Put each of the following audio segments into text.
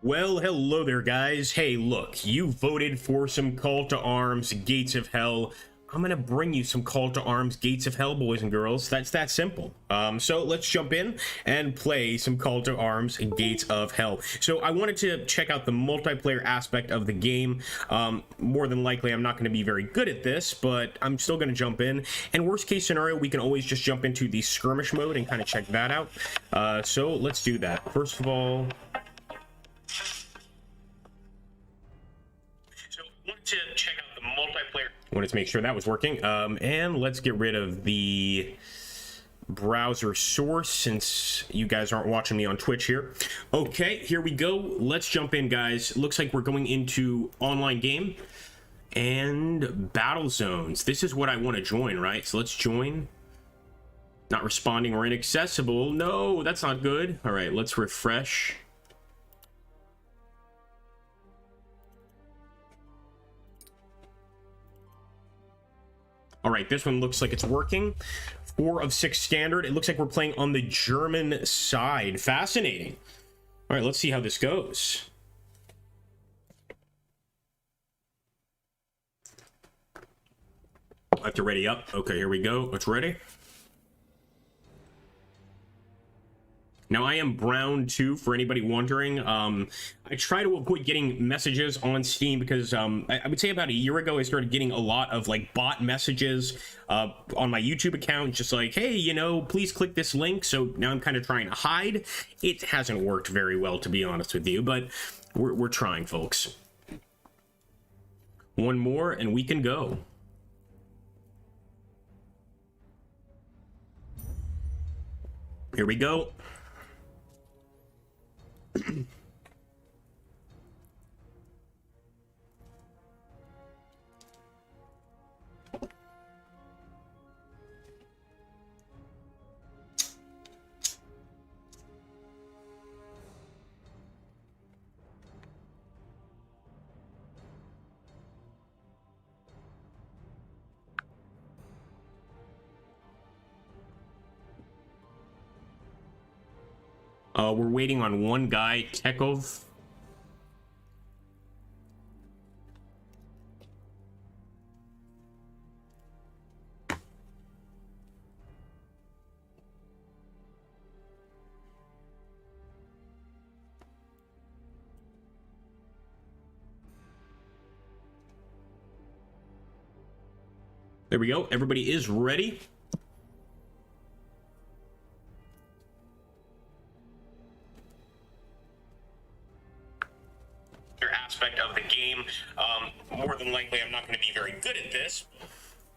Well, hello there, guys. Hey, look, you voted for some Call to Arms, Gates of Hell. I'm gonna bring you some Call to Arms, Gates of Hell, boys and girls. That's that simple. So let's jump in and play some Call to Arms, Gates of Hell. So I wanted to check out the multiplayer aspect of the game. More than likely, I'm not gonna be very good at this, but I'm still gonna jump in. And worst case scenario, we can always just jump into the skirmish mode and kind of check that out. So let's do that. First of all, to check out the multiplayer. Wanted to make sure that was working. And let's get rid of the browser source since you guys aren't watching me on Twitch here. Okay, here we go. Let's jump in, guys. Looks like we're going into online game and battle zones. This is what I want to join, right? So let's join. Not responding or inaccessible. No, that's not good. All right, let's refresh. All right, this one looks like it's working. 4 of 6 standard. It looks like we're playing on the German side. Fascinating. All right, let's see how this goes. I have to ready up. Okay, here we go. It's ready. Now, I am brown too, for anybody wondering. I try to avoid getting messages on Steam because I would say about a year ago, I started getting a lot of like bot messages on my YouTube account, just like, hey, you know, please click this link. So now I'm kind of trying to hide. It hasn't worked very well, to be honest with you, but we're trying, folks. One more and we can go. Here we go. We're waiting on one guy, Tekov. There we go. Everybody is ready. Aspect of the game. More than likely, I'm not going to be very good at this.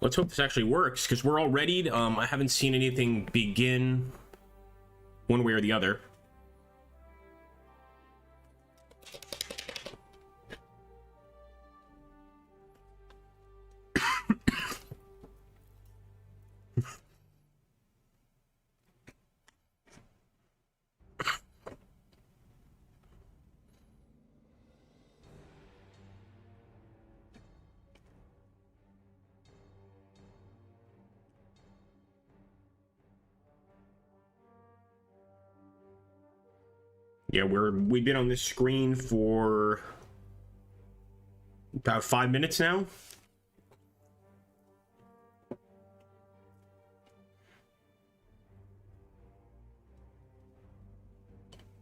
Let's hope this actually works, because we're all ready. I haven't seen anything begin one way or the other. Yeah, we've been on this screen for about 5 minutes now.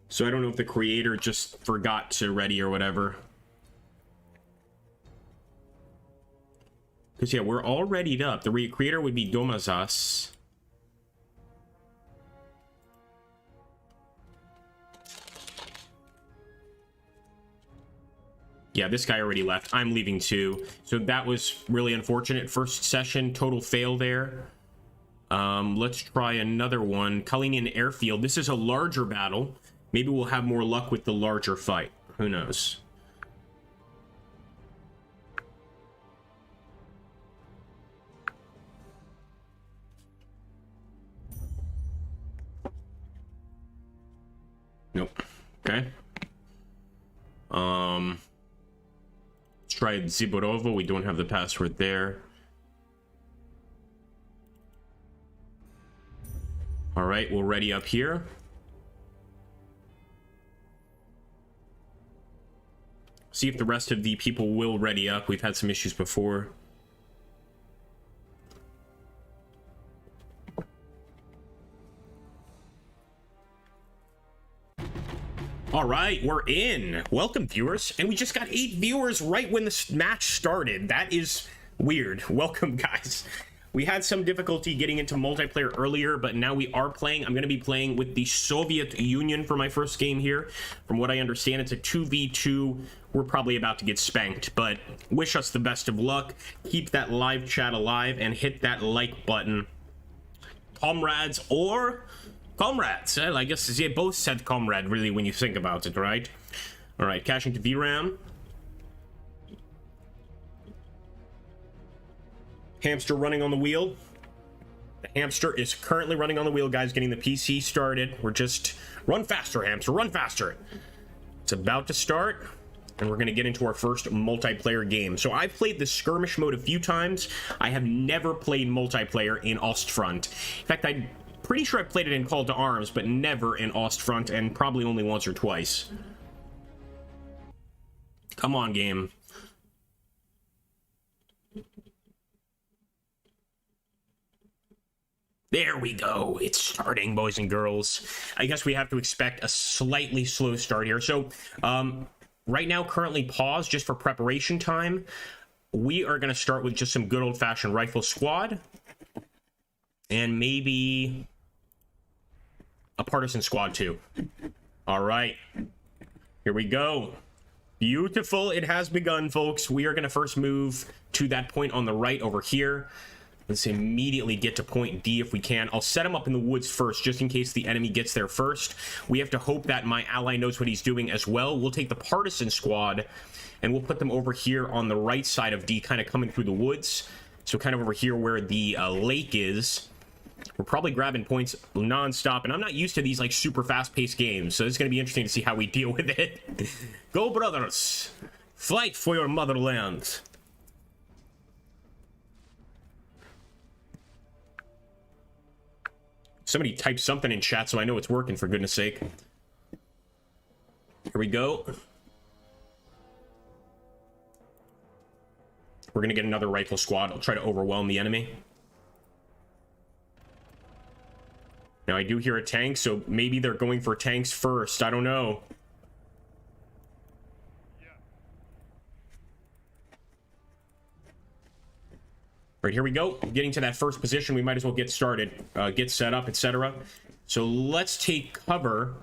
So I don't know if the creator just forgot to ready or whatever. Because, yeah, we're all readied up. The creator would be Domazas. Yeah, this guy already left. I'm leaving too. So that was really unfortunate. First session, total fail there. Let's try another one. Kalinian Airfield. This is a larger battle. Maybe we'll have more luck with the larger fight. Who knows? Nope. Okay. Let's try Ziborovo. We don't have the password there. All right, we'll ready up here. See if the rest of the people will ready up. We've had some issues before. All right, we're in. Welcome, viewers. And we just got 8 viewers right when the match started. That is weird. Welcome, guys. We had some difficulty getting into multiplayer earlier, but now we are playing. I'm going to be playing with the Soviet Union for my first game here. From what I understand, it's a 2v2. We're probably about to get spanked, but wish us the best of luck. Keep that live chat alive and hit that like button. Comrades or... comrades. I guess they both said comrade, really, when you think about it, right? All right, caching to VRAM. Hamster running on the wheel. The hamster is currently running on the wheel, guys, getting the PC started. We're just... run faster, hamster, run faster. It's about to start, and we're going to get into our first multiplayer game. So I've played the skirmish mode a few times. I have never played multiplayer in Ostfront. In fact, I'm pretty sure I played it in Call to Arms, but never in Ostfront, and probably only once or twice. Come on, game. There we go. It's starting, boys and girls. I guess we have to expect a slightly slow start here. So, right now, currently paused just for preparation time. We are going to start with just some good old-fashioned rifle squad. And maybe a partisan squad, too. All right. Here we go. Beautiful. It has begun, folks. We are going to first move to that point on the right over here. Let's immediately get to point D if we can. I'll set him up in the woods first, just in case the enemy gets there first. We have to hope that my ally knows what he's doing as well. We'll take the partisan squad, and we'll put them over here on the right side of D, kind of coming through the woods. So kind of over here where the lake is. We're probably grabbing points non-stop, and I'm not used to these, like, super fast-paced games, so it's going to be interesting to see how we deal with it. Go, brothers! Fight for your motherland! Somebody type something in chat so I know it's working, for goodness sake. Here we go. We're going to get another rifle squad. I'll try to overwhelm the enemy. Now, I do hear a tank, so maybe they're going for tanks first. I don't know. Right, here we go. Getting to that first position, we might as well get started, get set up, etc. So let's take cover,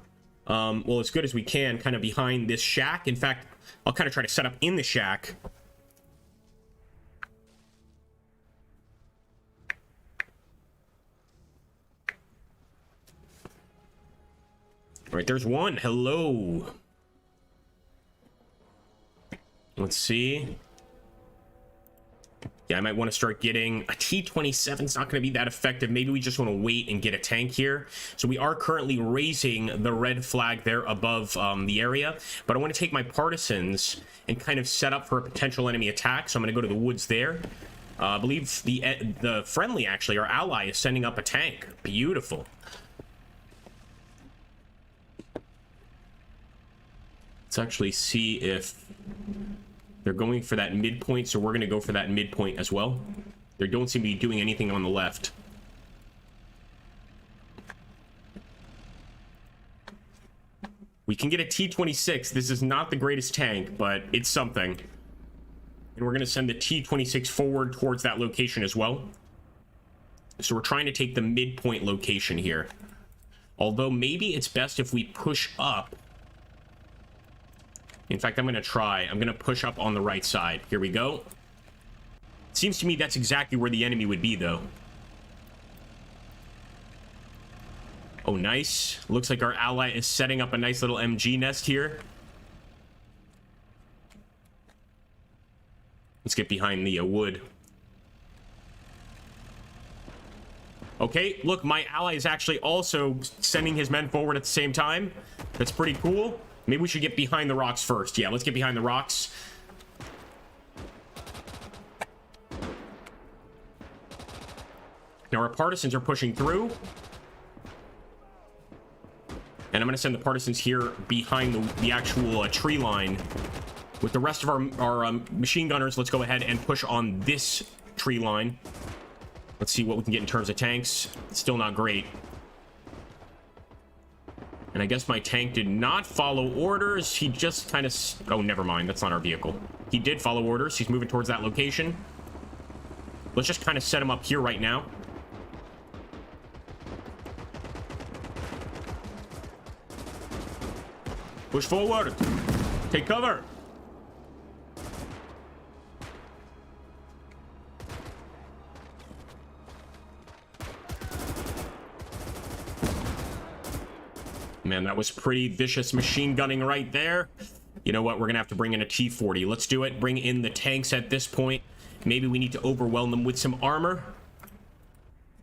well, as good as we can, kind of behind this shack. In fact, I'll kind of try to set up in the shack. All right, there's one. Hello. Let's see. Yeah, I might want to start getting a T-27. It's not going to be that effective. Maybe we just want to wait and get a tank here. So we are currently raising the red flag there above the area. But I want to take my partisans and kind of set up for a potential enemy attack. So I'm going to go to the woods there. I believe the friendly, actually, our ally, is sending up a tank. Beautiful. Let's actually see if they're going for that midpoint, so we're going to go for that midpoint as well. They don't seem to be doing anything on the left. We can get a T-26. This is not the greatest tank, but it's something. And we're going to send the T-26 forward towards that location as well. So we're trying to take the midpoint location here. Although maybe it's best if we push up. In fact, I'm going to try. I'm going to push up on the right side. Here we go. Seems to me that's exactly where the enemy would be, though. Oh, nice. Looks like our ally is setting up a nice little MG nest here. Let's get behind the wood. Okay, look, my ally is actually also sending his men forward at the same time. That's pretty cool. Maybe we should get behind the rocks first. Yeah, let's get behind the rocks. Now our partisans are pushing through. And I'm going to send the partisans here behind the actual tree line. With the rest of our machine gunners, let's go ahead and push on this tree line. Let's see what we can get in terms of tanks. Still not great. And I guess my tank did not follow orders. He just kind of... Oh, never mind. That's not our vehicle. He did follow orders. He's moving towards that location. Let's just kind of set him up here right now. Push forward. Take cover. Man, that was pretty vicious machine gunning right there. You know what? We're going to have to bring in a T-40. Let's do it. Bring in the tanks at this point. Maybe we need to overwhelm them with some armor.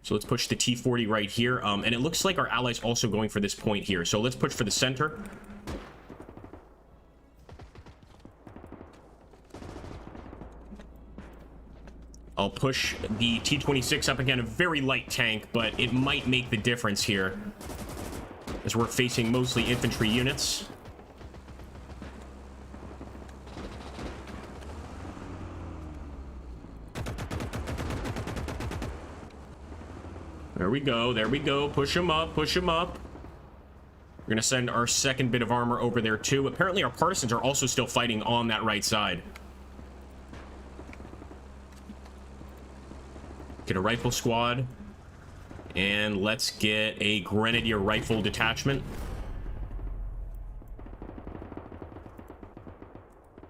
So let's push the T-40 right here. And it looks like our allies also going for this point here. So let's push for the center. I'll push the T-26 up again. A very light tank, but it might make the difference here, as we're facing mostly infantry units. There we go. There we go. Push him up. Push him up. We're going to send our second bit of armor over there, too. Apparently, our partisans are also still fighting on that right side. Get a rifle squad. And let's get a grenadier rifle detachment.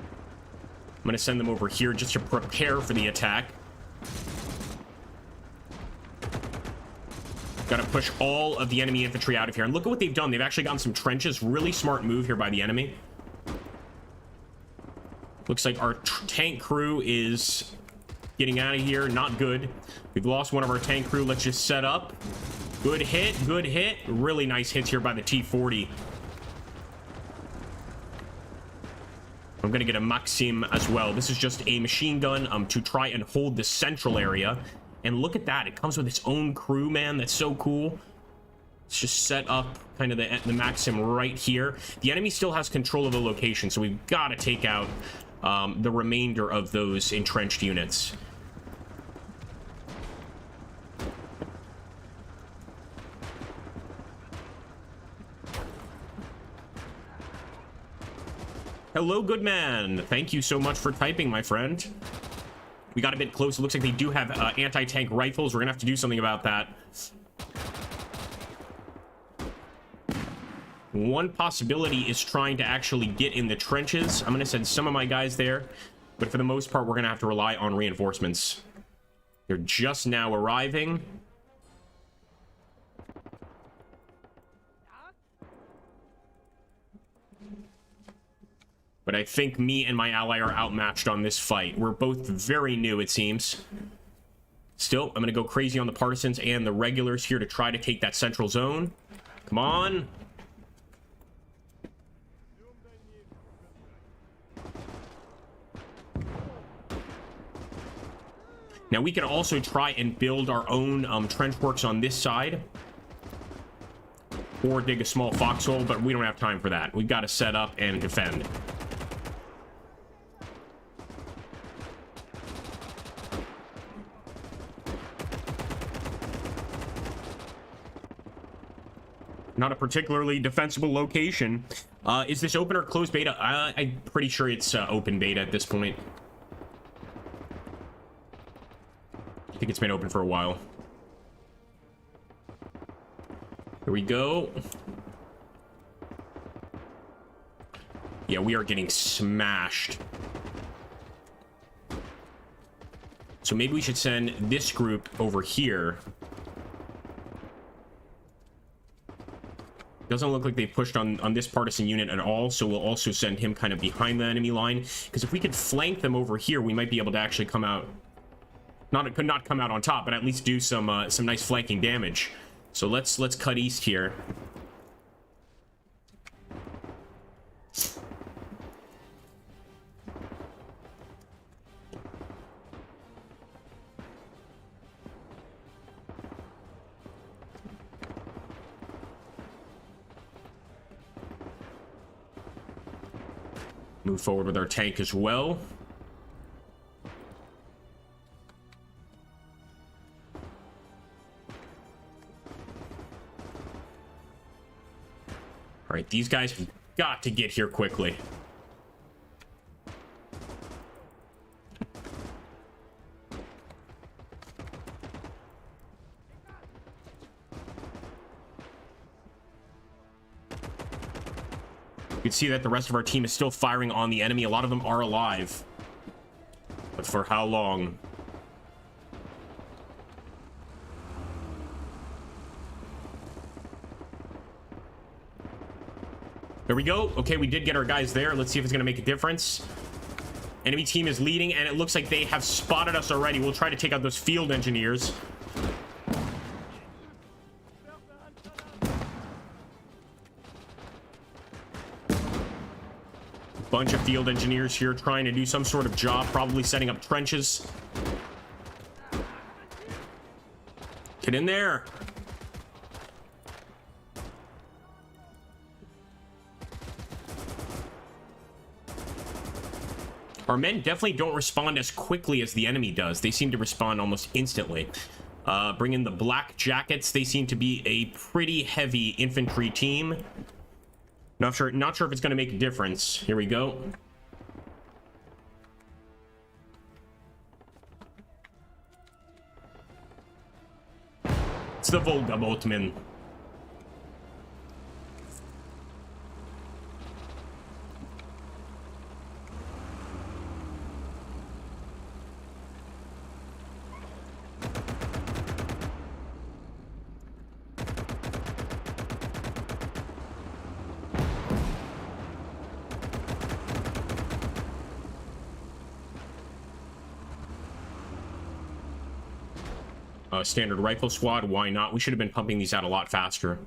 I'm going to send them over here just to prepare for the attack. Got to push all of the enemy infantry out of here. And look at what they've done. They've actually gotten some trenches. Really smart move here by the enemy. Looks like our tank crew is getting out of here. Not good. We've lost one of our tank crew. Let's just set up. Good hit. Good hit. Really nice hits here by the T-40. I'm going to get a Maxim as well. This is just a machine gun to try and hold the central area. And look at that. It comes with its own crew, man. That's so cool. Let's just set up kind of the Maxim right here. The enemy still has control of the location, so we've got to take out the remainder of those entrenched units. Hello, good man. Thank you so much for typing, my friend. We got a bit close. It looks like they do have anti-tank rifles. We're gonna have to do something about that. One possibility is trying to actually get in the trenches. I'm gonna send some of my guys there, but for the most part, we're gonna have to rely on reinforcements. They're just now arriving. But I think me and my ally are outmatched on this fight. We're both very new, it seems. Still, I'm going to go crazy on the partisans and the regulars here to try to take that central zone. Come on. Now, we can also try and build our own trench works on this side. Or dig a small foxhole, but we don't have time for that. We've got to set up and defend. Not a particularly defensible location. Is this open or closed beta? I'm pretty sure it's open beta at this point. I think it's been open for a while. Here we go. Yeah, we are getting smashed. So maybe we should send this group over here. Doesn't look like they pushed on this partisan unit at all, so we'll also send him kind of behind the enemy line. Because if we could flank them over here, we might be able to actually come out... Not come out on top, but at least do some nice flanking damage. So let's cut east here. Move forward with our tank as well. All right, these guys have got to get here quickly. You can see that the rest of our team is still firing on the enemy. A lot of them are alive. But for how long? There we go. Okay, we did get our guys there. Let's see if it's going to make a difference. Enemy team is leading, and it looks like they have spotted us already. We'll try to take out those field engineers. Bunch of field engineers here trying to do some sort of job, probably setting up trenches. Get in there. Our men definitely don't respond as quickly as the enemy does. They seem to respond almost instantly. Bring in the black jackets. They seem to be a pretty heavy infantry team. Not sure if it's going to make a difference. Here we go. It's the Volga boatmen. Standard rifle squad, why not? We should have been pumping these out a lot faster.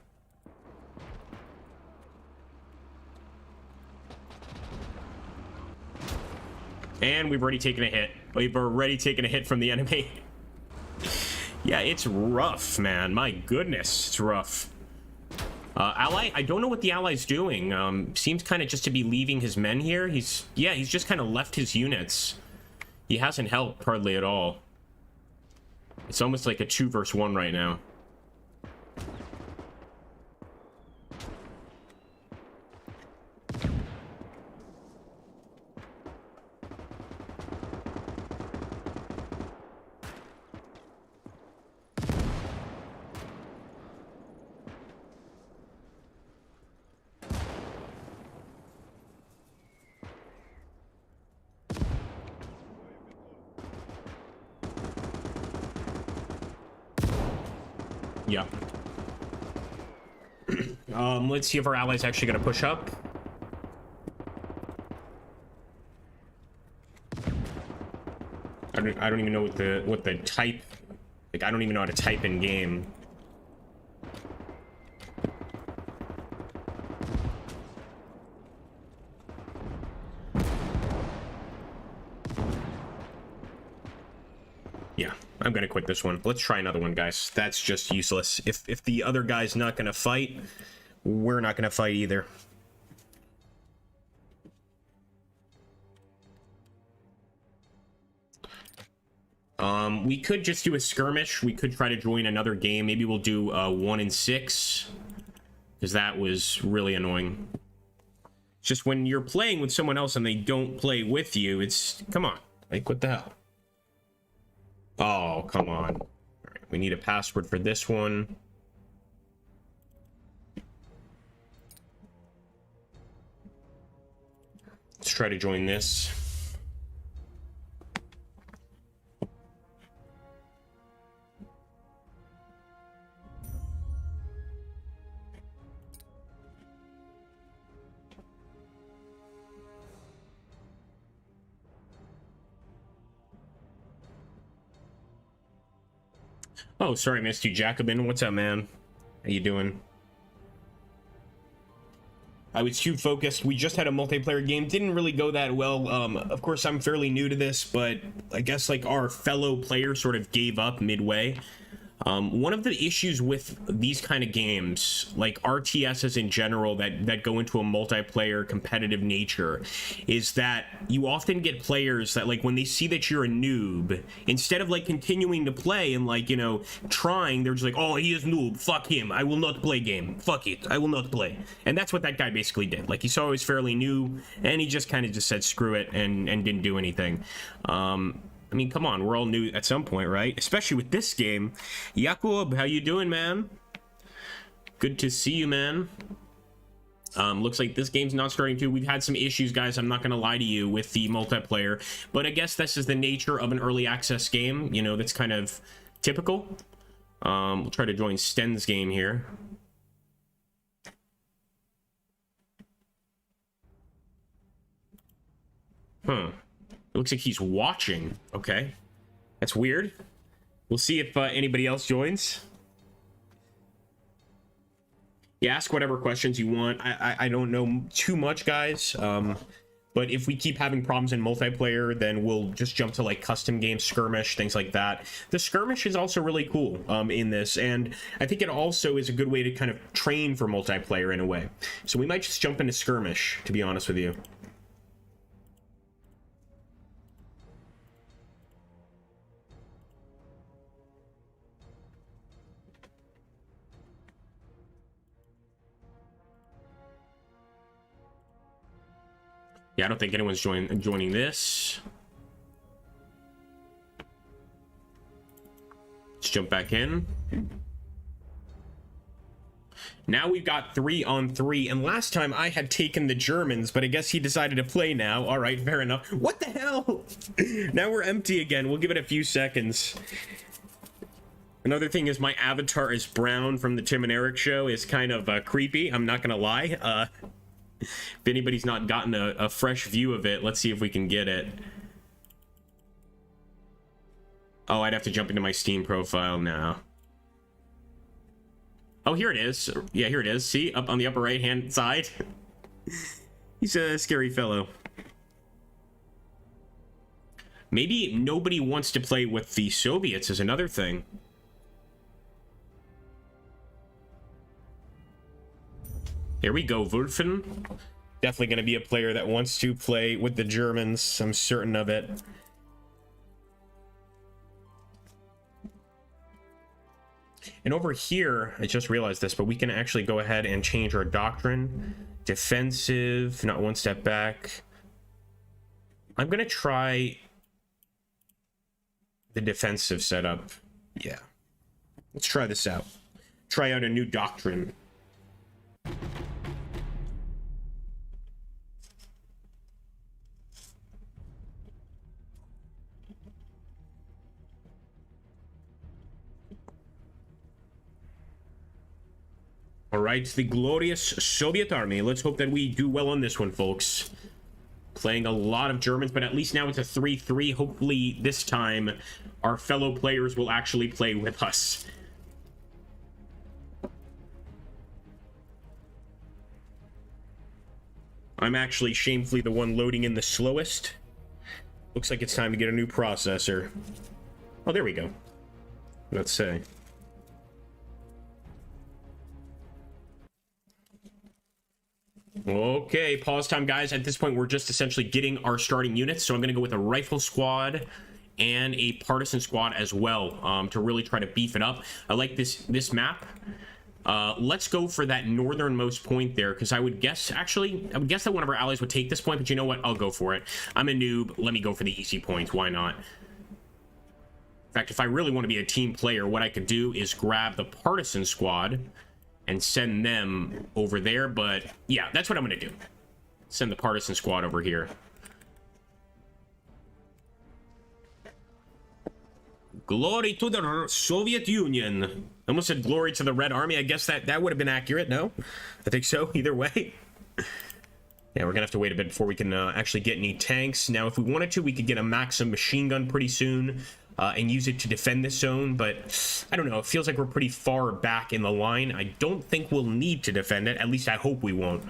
And we've already taken a hit. We've already taken a hit from the enemy. Yeah, it's rough, man. My goodness, it's rough. Ally, I don't know what the ally's doing. Seems kind of just to be leaving his men here. He's just kind of left his units. He hasn't helped hardly at all. It's almost like a 2 versus 1 right now. Yeah. Let's see if our allies actually gonna push up. I don't even know what the type, like, I don't even know how to type in game. Yeah, I'm gonna quit this one. Let's try another one, guys. That's just useless. If the other guy's not gonna fight, we're not gonna fight either. We could just do a skirmish. We could try to join another game. Maybe we'll do 1 and 6, because that was really annoying. It's just when you're playing with someone else and they don't play with you, it's, come on, like, what the hell? Oh, come on. All right, we need a password for this one. Let's try to join this. Oh, sorry, missed you, Jacobin. What's up, man? How you doing? I was too focused. We just had a multiplayer game. Didn't really go that well. Of course, I'm fairly new to this, but I guess, like, our fellow player sort of gave up midway. One of the issues with these kind of games, like RTSs in general, that go into a multiplayer competitive nature, is that you often get players that, like, when they see that you're a noob, instead of like continuing to play and, like, you know, trying, they're just like, oh, he is noob, fuck him, I will not play game, fuck it, I will not play. And that's what that guy basically did. Like, he saw he was fairly new and he just kind of just said screw it and didn't do anything. I mean, come on, we're all new at some point, right? Especially with this game. Jakub, how you doing, man? Good to see you, man. Looks like this game's not starting to. We've had some issues, guys, I'm not gonna lie to you, with the multiplayer, but I guess this is the nature of an early access game, you know, that's kind of typical. We'll try to join Sten's game here. Huh. It looks like he's watching. Okay. That's weird. We'll see if anybody else joins. Yeah, ask whatever questions you want. I don't know too much, guys. But if we keep having problems in multiplayer, then we'll just jump to, like, custom game, skirmish, things like that. The skirmish is also really cool in this, and I think it also is a good way to kind of train for multiplayer in a way. So we might just jump into skirmish, to be honest with you. Yeah, I don't think anyone's joining this. Let's jump back in. Now we've got 3-on-3, and last time I had taken the Germans, but I guess he decided to play now. All right, fair enough. What the hell? Now we're empty again. We'll give it a few seconds. Another thing is my avatar is brown from the Tim and Eric show. Is kind of creepy, I'm not gonna lie. If anybody's not gotten a fresh view of it, let's see if we can get it. Oh, I'd have to jump into my Steam profile now. Oh, here it is. Yeah, here it is. See, up on the upper right hand side. He's a scary fellow. Maybe nobody wants to play with the Soviets is another thing. Here we go, Wulfen. Definitely going to be a player that wants to play with the Germans. I'm certain of it. And over here, I just realized this, but we can actually go ahead and change our doctrine. Defensive, not one step back. I'm going to try the defensive setup. Yeah. Let's try this out. Try out a new doctrine. All right, the glorious Soviet army. Let's hope that we do well on this one, folks. Playing a lot of Germans, but at least now it's a 3-3. Hopefully this time our fellow players will actually play with us. I'm actually shamefully the one loading in the slowest. Looks like it's time to get a new processor. Oh, there we go. Let's say. Okay, pause time, guys. At this point, we're just essentially getting our starting units. So I'm going to go with a rifle squad and a partisan squad as well, to really try to beef it up. I like this map. Let's go for that northernmost point there, because I would guess that one of our allies would take this point, but you know what? I'll go for it. I'm a noob. Let me go for the easy points. Why not? In fact, if I really want to be a team player, what I could do is grab the partisan squad and send them over there, but yeah, that's what I'm going to do. Send the partisan squad over here. Glory to the Soviet Union. I almost said glory to the Red Army. I guess that would have been accurate. No? I think so. Either way. Yeah, we're going to have to wait a bit before we can actually get any tanks. Now, if we wanted to, we could get a Maxim machine gun pretty soon and use it to defend this zone. But I don't know. It feels like we're pretty far back in the line. I don't think we'll need to defend it. At least I hope we won't.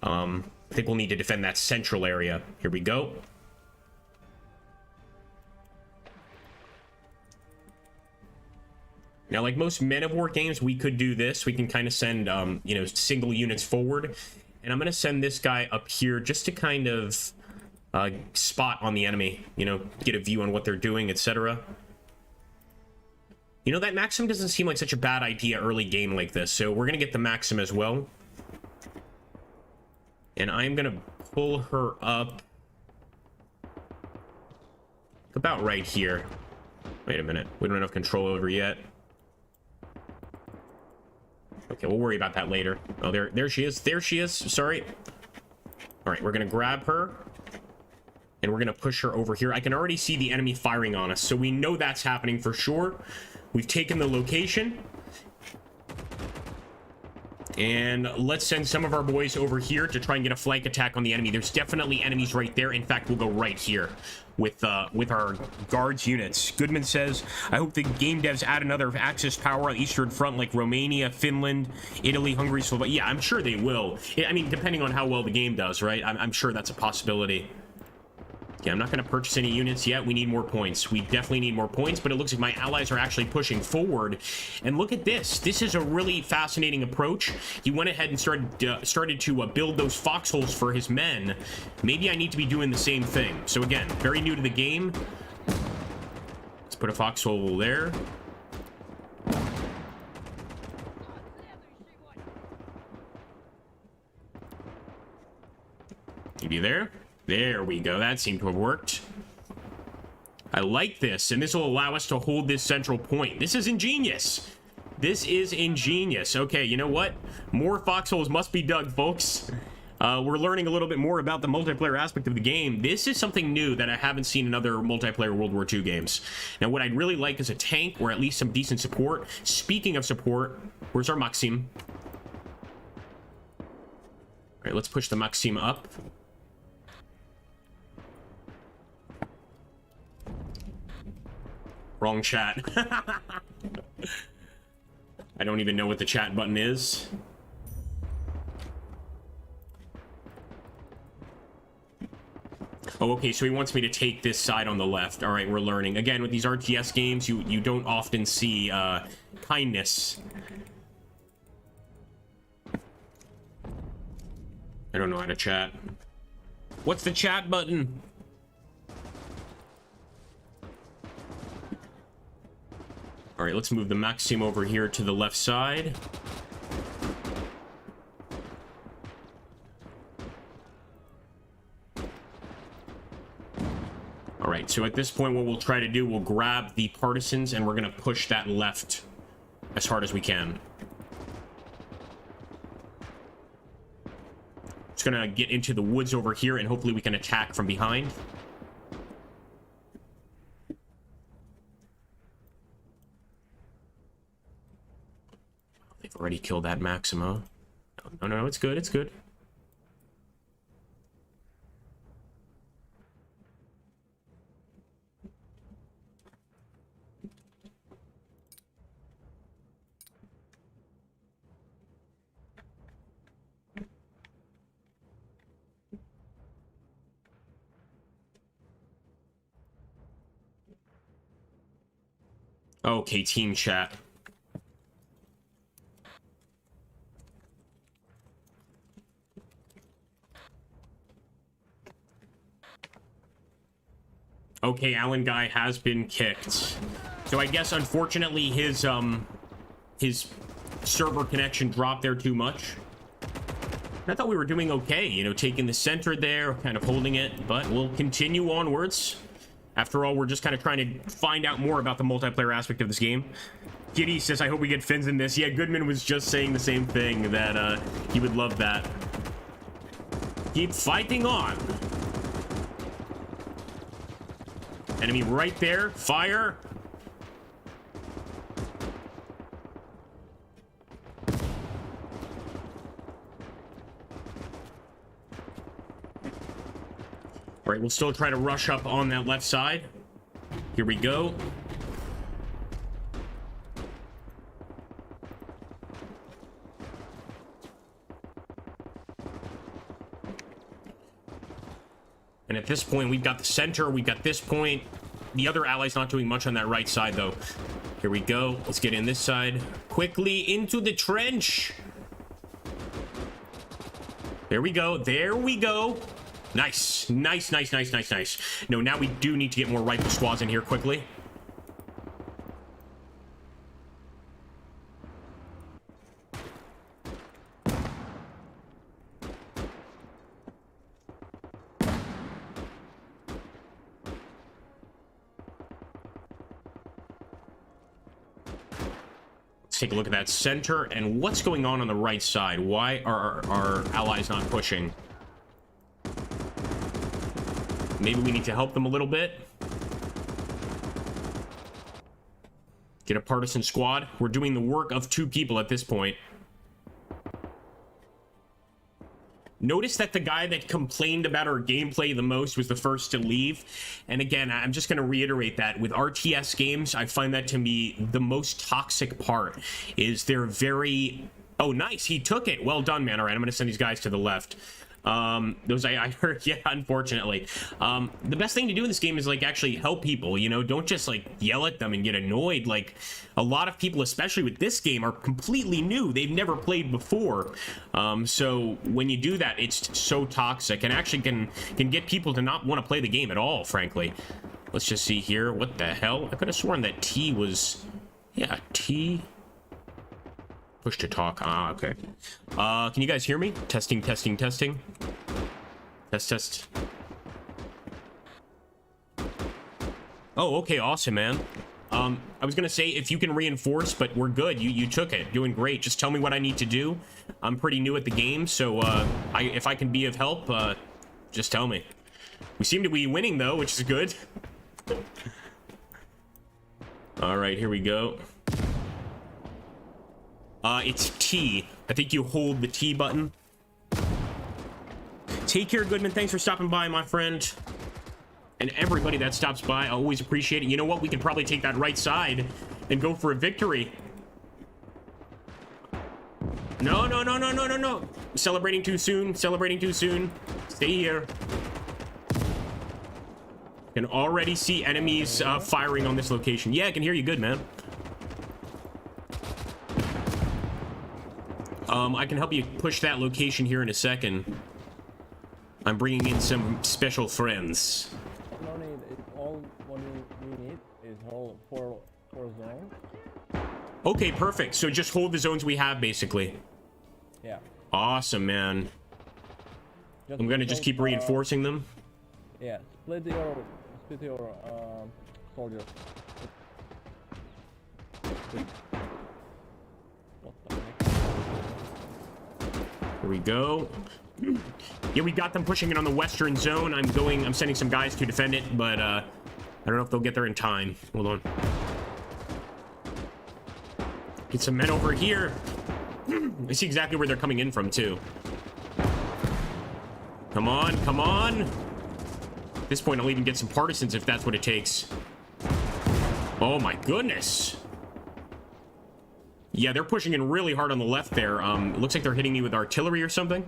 I think we'll need to defend that central area. Here we go. Now, like most Men of War games, we could do this. We can kind of send, you know, single units forward. And I'm going to send this guy up here just to kind of spot on the enemy, you know, get a view on what they're doing, etc. You know, that Maxim doesn't seem like such a bad idea early game like this. So we're going to get the Maxim as well. And I'm going to pull her up about right here. Wait a minute. We don't have control over yet. Okay, we'll worry about that later. Oh, there she is. There she is. Sorry. All right, we're going to grab her. And we're going to push her over here. I can already see the enemy firing on us. So we know that's happening for sure. We've taken the location. And let's send some of our boys over here to try and get a flank attack on the enemy. There's definitely enemies right there. In fact, we'll go right here with our guards units. Goodman says, I hope the game devs add another Axis power on the Eastern Front like Romania, Finland, Italy, Hungary, Slovakia. Yeah, I'm sure they will. I mean, depending on how well the game does, right? I'm sure that's a possibility. Yeah, I'm not going to purchase any units yet. We need more points. We definitely need more points, but it looks like my allies are actually pushing forward. And look at this. This is a really fascinating approach. He went ahead and started to build those foxholes for his men. Maybe I need to be doing the same thing. So again, very new to the game. Let's put a foxhole there. Maybe there. There we go. That seemed to have worked. I like this, and this will allow us to hold this central point. This is ingenious. This is ingenious. Okay, you know what? More foxholes must be dug, folks. We're learning a little bit more about the multiplayer aspect of the game. This is something new that I haven't seen in other multiplayer World War II games. Now, what I'd really like is a tank or at least some decent support. Speaking of support, where's our Maxim? All right, let's push the Maxim up. Wrong chat. I don't even know what the chat button is. Oh, okay, so he wants me to take this side on the left. All right, we're learning. Again, with these RTS games, you don't often see kindness. I don't know how to chat. What's the chat button? All right, let's move the Maxim over here to the left side. All right, so at this point, what we'll try to do, we'll grab the partisans and we're going to push that left as hard as we can. Just going to get into the woods over here and hopefully we can attack from behind. They've already killed that Maximo. No, it's good, it's good. Okay, team chat. Okay, Alan Guy has been kicked. So I guess, unfortunately, his server connection dropped there too much. I thought we were doing okay, you know, taking the center there, kind of holding it, but we'll continue onwards. After all, we're just kind of trying to find out more about the multiplayer aspect of this game. Giddy says, I hope we get Finns in this. Yeah, Goodman was just saying the same thing, that he would love that. Keep fighting on. Enemy right there. Fire. All right, we'll still try to rush up on that left side. Here we go. And at this point, we've got the center, we've got this point. The other ally's not doing much on that right side, though. Here we go. Let's get in this side. Quickly into the trench. There we go. There we go. Nice. Nice, nice, nice, nice, nice. No, now we do need to get more rifle squads in here quickly. Let's take a look at that center and what's going on the right side. Why are our allies not pushing? Maybe we need to help them a little bit. Get a partisan squad. We're doing the work of 2 people at this point. Notice that the guy that complained about our gameplay the most was the first to leave. And again, I'm just going to reiterate that with RTS games, I find that to be the most toxic part. Is they're very... Oh, nice. He took it. Well done, man. All right, I'm going to send these guys to the left. Those I heard, yeah, unfortunately. The best thing to do in this game is like actually help people, you know, don't just like yell at them and get annoyed. Like a lot of people, especially with this game, are completely new. They've never played before. So when you do that, it's so toxic and actually can get people to not want to play the game at all, frankly. Let's just see here. What the hell? I could have sworn that T was, yeah, T. Push to talk. Ah, okay. Can you guys hear me? Testing, testing, testing. Test, test. Oh, okay. Awesome, man. I was gonna say if you can reinforce, but we're good. You took it. Doing great. Just tell me what I need to do. I'm pretty new at the game, so if I can be of help, just tell me. We seem to be winning though, which is good. All right, here we go. It's T. I think you hold the T button. Take care, Goodman. Thanks for stopping by, my friend. And everybody that stops by, I always appreciate it. You know what? We can probably take that right side and go for a victory. No, no, no, no, no, no, no. Celebrating too soon. Celebrating too soon. Stay here. Can already see enemies firing on this location. Yeah, I can hear you good, man. I can help you push that location here in a second. I'm bringing in some special friends. No need. All what we need is hold four zones. Okay, perfect. So just hold the zones we have, basically. Yeah. Awesome, man. I'm gonna just keep reinforcing them. Yeah. Split your soldiers. Here we go. Yeah, we got them pushing it on the western zone. I'm sending some guys to defend it, but I don't know if they'll get there in time. Hold on. Get some men over here. I see exactly where they're coming in from, too. Come on, come on. At this point, I'll even get some partisans if that's what it takes. Oh, my goodness. Yeah, they're pushing in really hard on the left there. It looks like they're hitting me with artillery or something.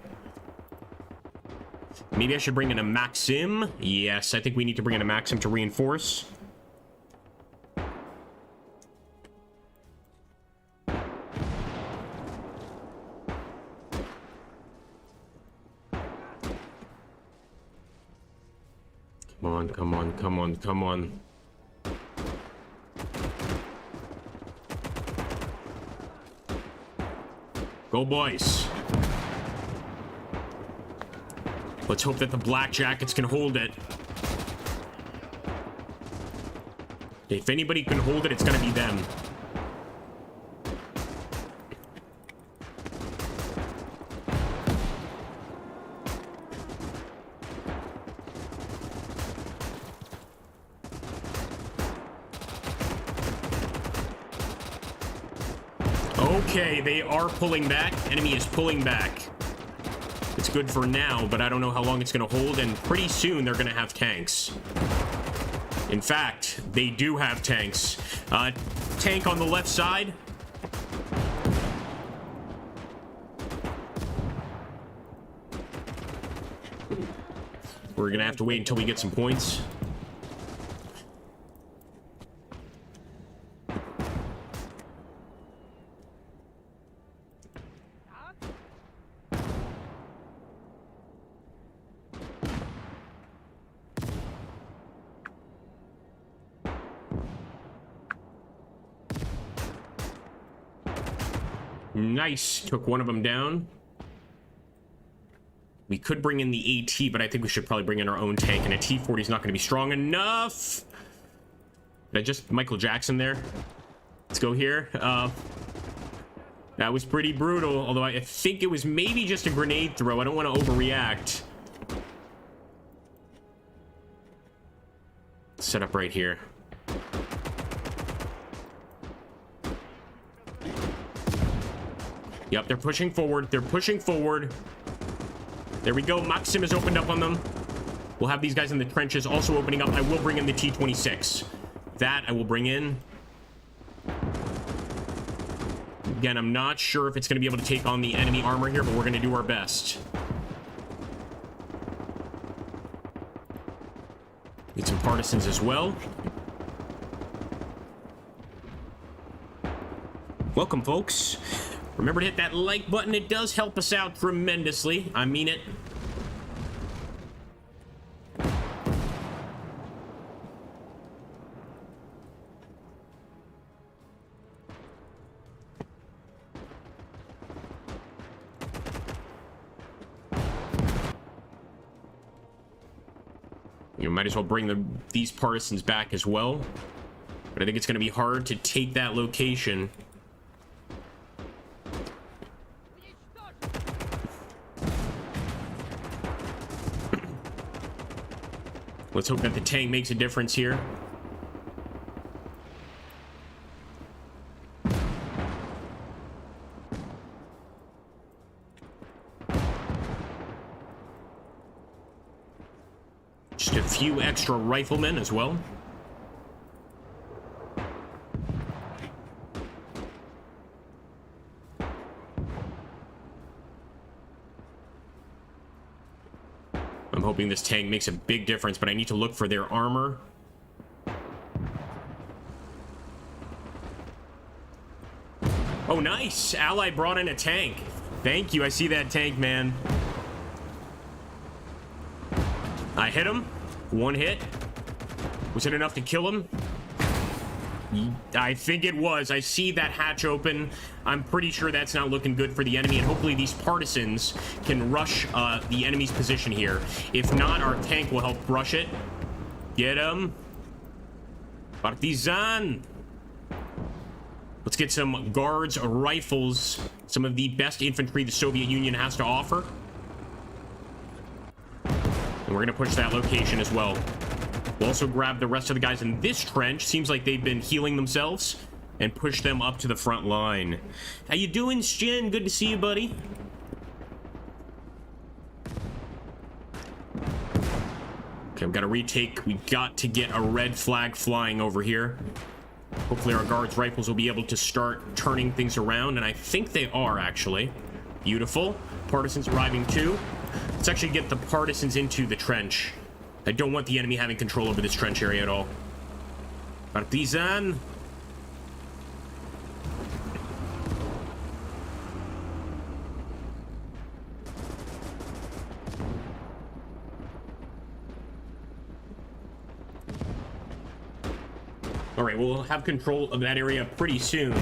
Maybe I should bring in a Maxim. Yes, I think we need to bring in a Maxim to reinforce. Come on, come on, come on, come on. Go, boys. Let's hope that the Black Jackets can hold it. If anybody can hold it, it's gonna be them. Okay, they are pulling back. Enemy is pulling back. It's good for now, but I don't know how long it's going to hold, and pretty soon they're going to have tanks. In fact, they do have tanks. Tank on the left side. We're going to have to wait until we get some points. Nice. Took one of them down. We could bring in the AT, but I think we should probably bring in our own tank, and a T-40 is not going to be strong enough. Did I just Michael Jackson there? Let's go here. That was pretty brutal, although I think it was maybe just a grenade throw. I don't want to overreact. Set up right here. Yep, they're pushing forward. They're pushing forward. There we go. Maxim has opened up on them. We'll have these guys in the trenches also opening up. I will bring in the T-26. That I will bring in. Again, I'm not sure if it's going to be able to take on the enemy armor here, but we're going to do our best. Need some partisans as well. Welcome, folks. Remember to hit that like button. It does help us out tremendously. I mean it. You might as well bring these partisans back as well. But I think it's going to be hard to take that location. Let's hope that the tank makes a difference here. Just a few extra riflemen as well. I'm hoping this tank makes a big difference, but I need to look for their armor. Oh, nice! Ally brought in a tank. Thank you, I see that tank, man. I hit him. One hit. Was it enough to kill him? I think it was. I see that hatch open. I'm pretty sure that's not looking good for the enemy, and hopefully these partisans can rush the enemy's position here. If not, our tank will help rush it. Get him. Partisan. Let's get some guards, rifles, some of the best infantry the Soviet Union has to offer. And we're going to push that location as well. We'll also grab the rest of the guys in this trench. Seems like they've been healing themselves, and push them up to the front line. How you doing, Shin? Good to see you, buddy. Okay, I've got to retake. We've got to get a red flag flying over here. Hopefully our guards' rifles will be able to start turning things around, and I think they are, actually. Beautiful. Partisans arriving too. Let's actually get the partisans into the trench. I don't want the enemy having control over this trench area at all. Partisan. All right, we'll have control of that area pretty soon.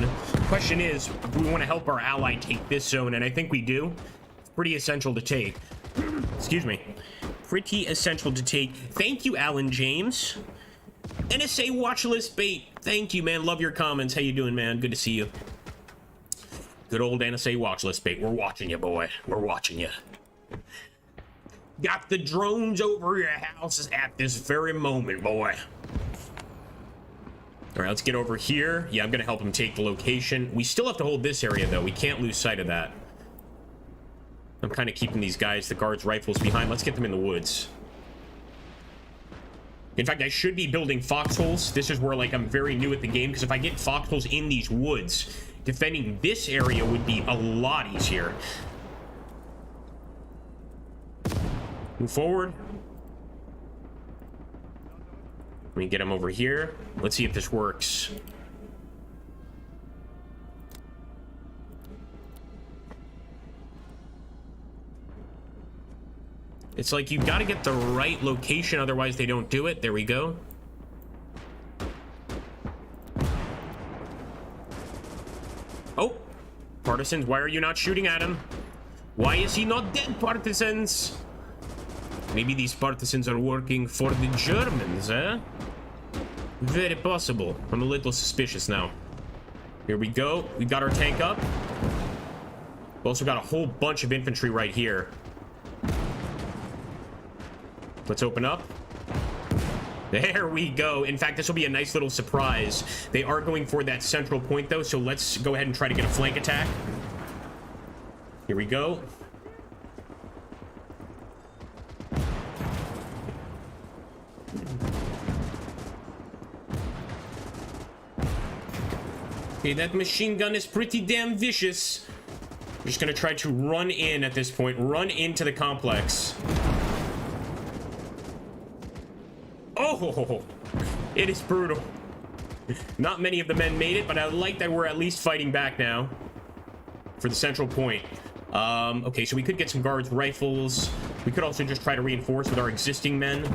Question is, if we want to help our ally take this zone, and I think we do. It's pretty essential to take. Excuse me. Pretty essential to take. Thank you, Alan James. NSA watch list bait. Thank you, man. Love your comments. How you doing, man? Good to see you. Good old NSA watch list bait. We're watching you, boy. We're watching you. Got the drones over your houses at this very moment, boy. All right, let's get over here. Yeah, I'm going to help him take the location. We still have to hold this area, though. We can't lose sight of that. I'm kind of keeping these guys, the guards' rifles, behind. Let's get them in the woods. In fact, I should be building foxholes. This is where, like, I'm very new at the game, because if I get foxholes in these woods, defending this area would be a lot easier. Move forward. Let me get him over here. Let's see if this works. It's like you've got to get the right location, otherwise they don't do it. There we go. Oh, Partisans, why are you not shooting at him? Why is he not dead, partisans? Maybe these partisans are working for the Germans, eh? Very possible. I'm a little suspicious now. Here we go. We got our tank up. We've also got a whole bunch of infantry right here. Let's open up. There we go. In fact, this will be a nice little surprise. They are going for that central point, though, so let's go ahead and try to get a flank attack. Here we go. Okay, that machine gun is pretty damn vicious. We're just gonna try to run in at this point. Run into the complex. Oh, it is brutal. Not many of the men made it, but I like that we're at least fighting back now for the central point. Okay, so we could get some guards rifles. We could also just try to reinforce with our existing men.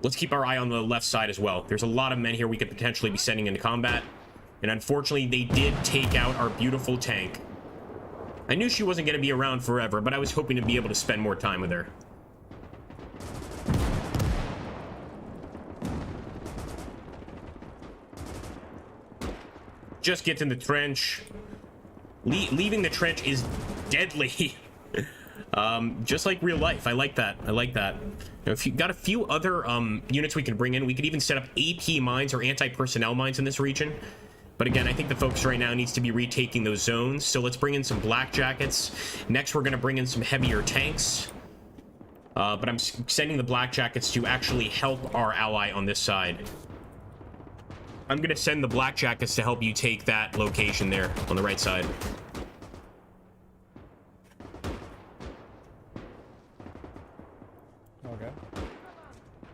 Let's keep our eye on the left side as well. There's a lot of men here we could potentially be sending into combat. And unfortunately, they did take out our beautiful tank. I knew she wasn't going to be around forever, but I was hoping to be able to spend more time with her. Just gets in the trench. Leaving the trench is deadly. Just like real life. I like that. I like that. Now, if you got a few other units we could bring in, we could even set up AP mines or anti-personnel mines in this region. But again, I think the focus right now needs to be retaking those zones. So let's bring in some black jackets. Next, we're going to bring in some heavier tanks. But I'm sending the black jackets to actually help our ally on this side. I'm going to send the black jackets to help you take that location there on the right side. Okay.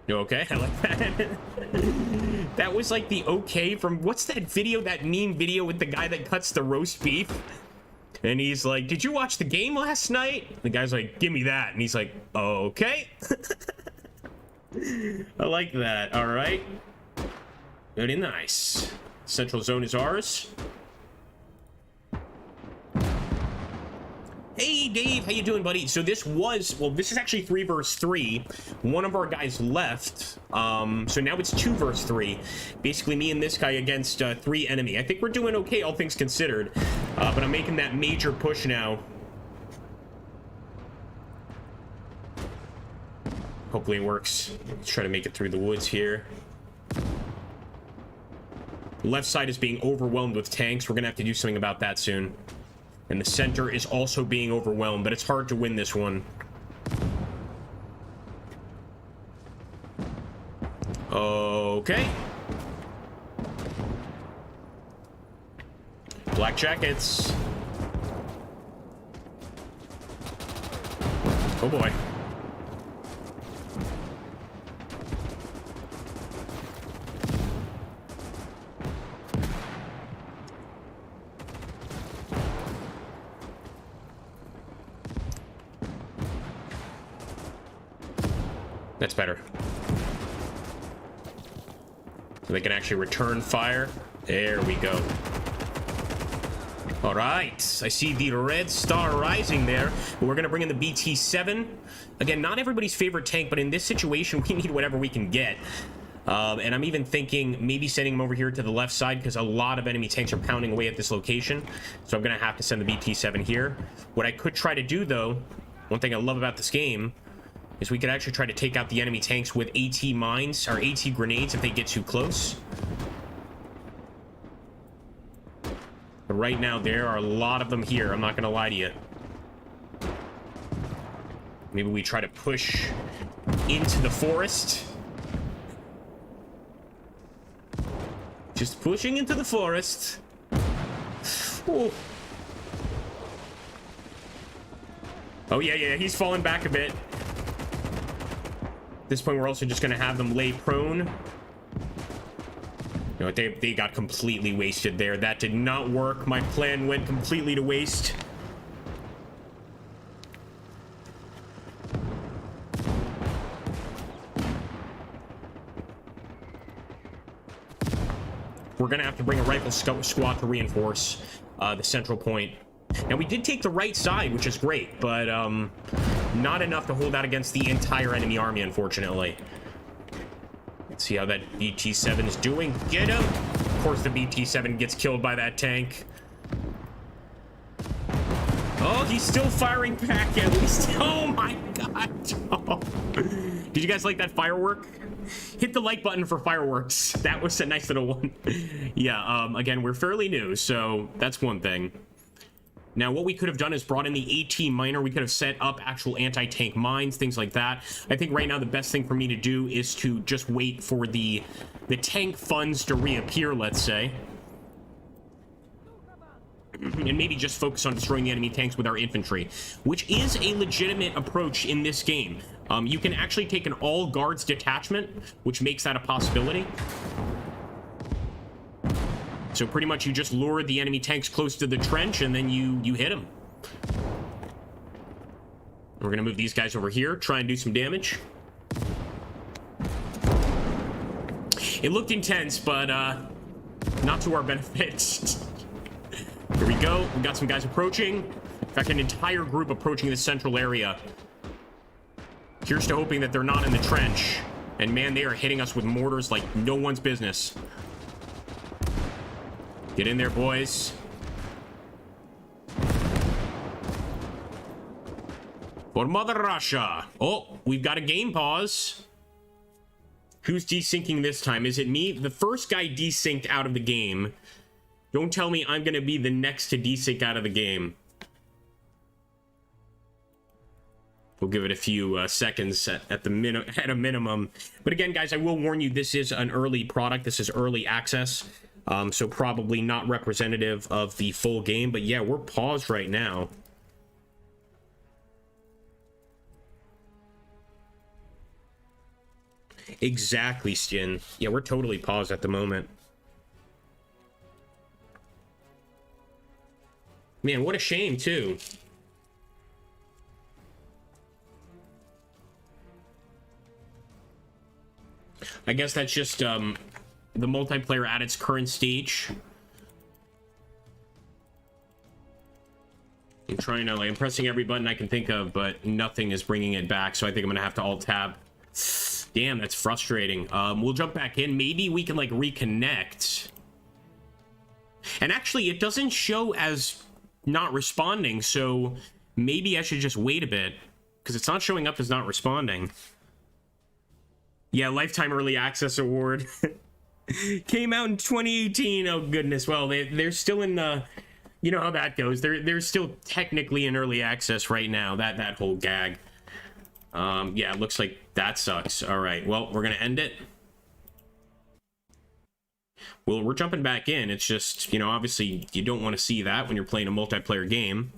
Okay, I like that. That was like the okay from... What's that video, that meme video with the guy that cuts the roast beef? And he's like, did you watch the game last night? The guy's like, give me that. And he's like, okay. I like that. All right. Very nice. Central zone is ours. Hey, Dave, how you doing, buddy? So this was, well, this is actually 3 versus 3. One of our guys left. So now it's 2 versus 3. Basically, me and this guy against 3 enemy. I think we're doing okay, all things considered. But I'm making that major push now. Hopefully it works. Let's try to make it through the woods here. The left side is being overwhelmed with tanks. We're going to have to do something about that soon. And the center is also being overwhelmed, but it's hard to win this one. Okay. Black jackets. Oh boy. That's better. So they can actually return fire. There we go. All right. I see the red star rising there. But we're going to bring in the BT-7. Again, not everybody's favorite tank, but in this situation, we need whatever we can get. And I'm even thinking maybe sending them over here to the left side because a lot of enemy tanks are pounding away at this location. So I'm going to have to send the BT-7 here. What I could try to do, though, one thing I love about this game is we could actually try to take out the enemy tanks with AT mines or AT grenades if they get too close. But right now, there are a lot of them here. I'm not going to lie to you. Maybe we try to push into the forest. Just pushing into the forest. Ooh. Oh, yeah, he's falling back a bit. At this point, we're also just going to have them lay prone. You know, they got completely wasted there. That did not work. My plan went completely to waste. We're going to have to bring a rifle squad to reinforce. the central point. Now, we did take the right side, which is great, but not enough to hold out against the entire enemy army, unfortunately. Let's see how that BT-7 is doing. Get him! Of course, the BT-7 gets killed by that tank. Oh, he's still firing back at least. Oh my god. Oh. Did you guys like that firework? Hit the like button for fireworks. That was a nice little one. Yeah, again, we're fairly new, so that's one thing. Now, what we could have done is brought in the AT miner. We could have set up actual anti-tank mines, things like that. I think right now the best thing for me to do is to just wait for the tank funds to reappear, let's say. And maybe just focus on destroying the enemy tanks with our infantry, which is a legitimate approach in this game. You can actually take an all guards detachment, which makes that a possibility. So pretty much you just lure the enemy tanks close to the trench and then you hit them. We're gonna move these guys over here, try and do some damage. It looked intense, but not to our benefit. Here we go. We got some guys approaching. In fact, an entire group approaching the central area. Here's to hoping that they're not in the trench. And man, they are hitting us with mortars like no one's business. Get in there, boys. For Mother Russia. Oh, we've got a game pause. Who's desyncing this time? Is it me? The first guy desynced out of the game. Don't tell me I'm going to be the next to desync out of the game. We'll give it a few seconds at a minimum. But again, guys, I will warn you, this is an early product. This is early access. So probably not representative of the full game. But yeah, we're paused right now. Exactly, Stin. Yeah, we're totally paused at the moment. Man, what a shame, too. I guess that's just the multiplayer at its current stage. I'm trying to, like, I'm pressing every button I can think of, but nothing is bringing it back, so I think I'm gonna have to alt-tab. Damn, that's frustrating. We'll jump back in. Maybe we can, like, reconnect. And actually, it doesn't show as not responding, so maybe I should just wait a bit, because it's not showing up as not responding. Yeah, Lifetime Early Access Award. Came out in 2018. Oh, goodness. Well, they're still in the... You know how that goes. They're still technically in early access right now, that whole gag. Yeah, it looks like that sucks. All right, well, we're going to end it. Well, we're jumping back in. It's just, you know, obviously you don't want to see that when you're playing a multiplayer game.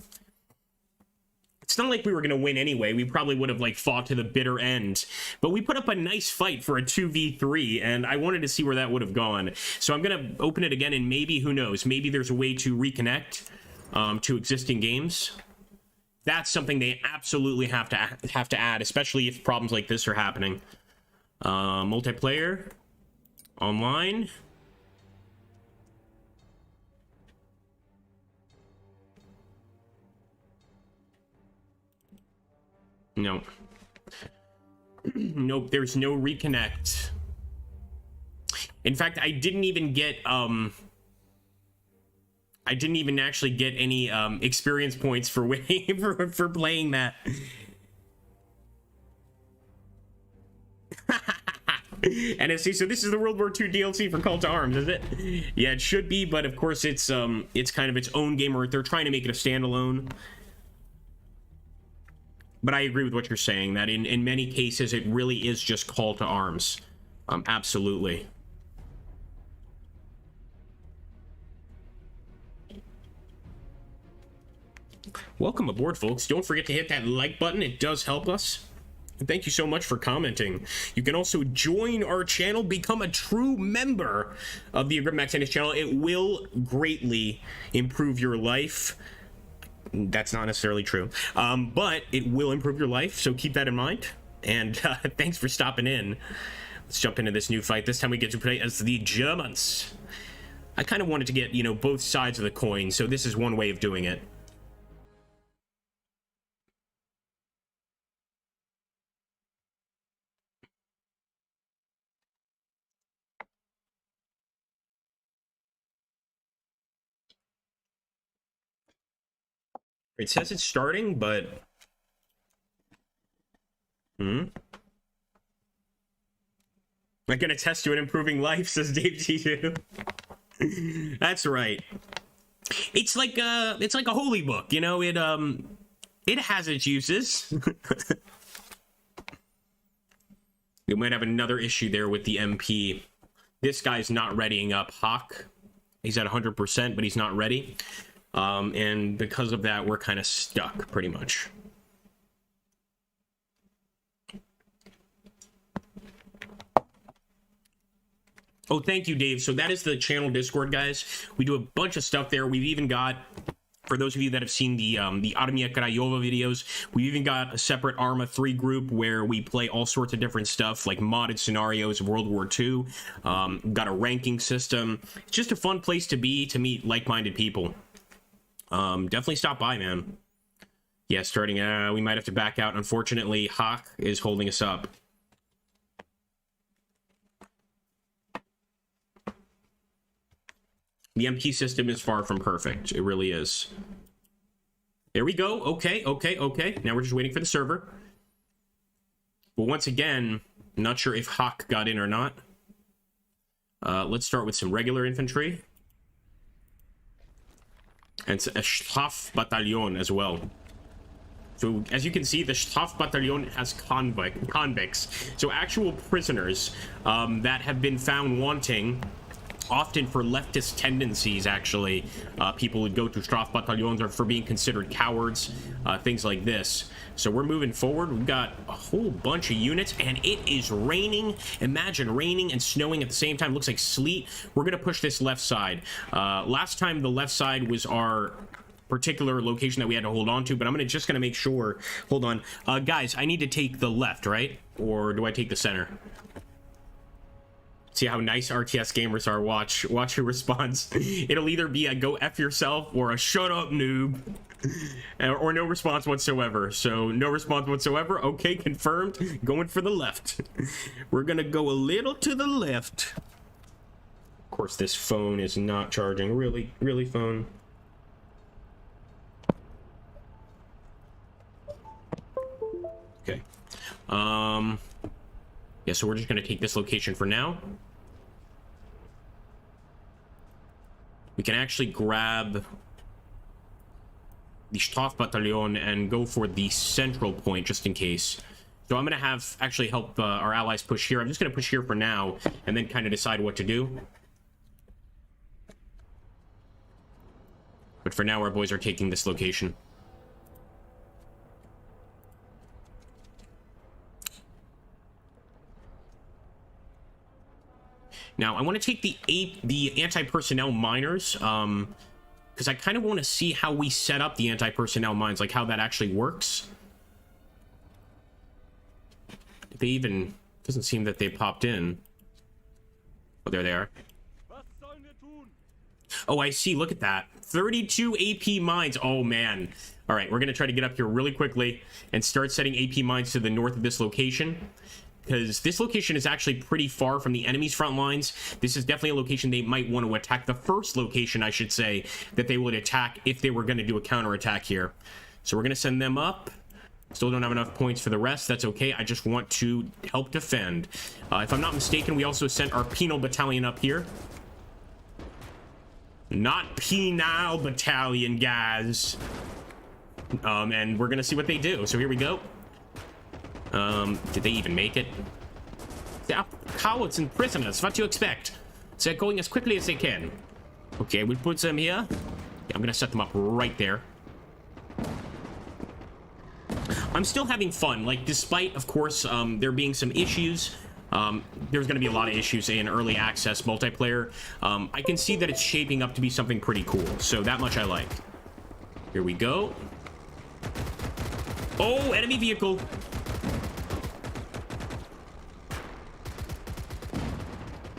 It's not like we were going to win anyway. We probably would have, like, fought to the bitter end. But we put up a nice fight for a 2v3, and I wanted to see where that would have gone. So I'm going to open it again, and maybe, who knows, maybe there's a way to reconnect to existing games. That's something they absolutely have to add, especially if problems like this are happening. Multiplayer. Online. No. Nope, there's no reconnect. In fact, I didn't even get I didn't even actually get any experience points for winning for playing that. NSC, so this is the World War II DLC for Call to Arms, is it? Yeah, it should be, but of course it's kind of its own game, or they're trying to make it a standalone. But I agree with what you're saying, that in many cases, it really is just Call to Arms. Absolutely. Welcome aboard, folks. Don't forget to hit that like button. It does help us. And thank you so much for commenting. You can also join our channel, become a true member of the Max Tennis channel. It will greatly improve your life. That's not necessarily true, but it will improve your life, so keep that in mind. And thanks for stopping in. Let's jump into this new fight. This time we get to play as the Germans. I kind of wanted to get, you know, both sides of the coin, so this is one way of doing it. It says it's starting, but... I can attest to it improving life, says Dave Zissou. That's right. It's like a holy book, you know. It has its uses. We might have another issue there with the MP. This guy's not readying up. Hawk, he's at 100%, but he's not ready. And because of that, we're kind of stuck, pretty much. Oh, thank you, Dave. So that is the channel Discord, guys. We do a bunch of stuff there. We've even got, for those of you that have seen the Armia Krajova videos, we've even got a separate Arma 3 group where we play all sorts of different stuff, like modded scenarios of World War II. We've got a ranking system. It's just a fun place to be, to meet like-minded people. Definitely stop by, man. Yeah, starting, we might have to back out. Unfortunately, Hawk is holding us up. The MP system is far from perfect. It really is. There we go. Okay. Now we're just waiting for the server. But once again, I'm not sure if Hawk got in or not. Let's start with some regular infantry. And it's a Staff Battalion as well. So, as you can see, the Staff Battalion has convicts. So, actual prisoners that have been found wanting, often for leftist tendencies, actually. People would go to Strafbataillons or for being considered cowards, things like this. So we're moving forward. We've got a whole bunch of units, and it is raining. Imagine raining and snowing at the same time. Looks like sleet. We're going to push this left side. Last time, the left side was our particular location that we had to hold on to, but I'm just going to make sure. Hold on. Guys, I need to take the left, right? Or do I take the center? See how nice RTS gamers are. Watch who responds. It'll either be a go F yourself or a shut up noob. Or no response whatsoever. So no response whatsoever. Okay, confirmed. Going for the left. We're gonna go a little to the left. Of course, this phone is not charging. Really, phone. Okay. Yeah, so we're just gonna take this location for now. We can actually grab the Strafbataillon and go for the central point just in case. So I'm going to have actually help our allies push here. I'm just going to push here for now and then kind of decide what to do. But for now, our boys are taking this location. Now, I want to take the anti-personnel miners, because I kind of want to see how we set up the anti-personnel mines, like how that actually works. They even... doesn't seem that they popped in. Oh, there they are. Oh, I see. Look at that. 32 AP mines. Oh, man. All right, we're going to try to get up here really quickly and start setting AP mines to the north of this location, because this location is actually pretty far from the enemy's front lines. This is definitely a location they might want to attack. The first location, I should say, that they would attack if they were going to do a counterattack here. So we're going to send them up. Still don't have enough points for the rest. That's okay. I just want to help defend. If I'm not mistaken, we also sent our penal battalion up here. Not penal battalion, guys. And we're going to see what they do. So here we go. Did they even make it? They are cowards and prisoners. What do you expect? They're going as quickly as they can. Okay, we'll put them here. Yeah, I'm gonna set them up right there. I'm still having fun. Like, despite, of course, there being some issues. There's gonna be a lot of issues in early access multiplayer. I can see that it's shaping up to be something pretty cool. So that much I like. Here we go. Oh, enemy vehicle.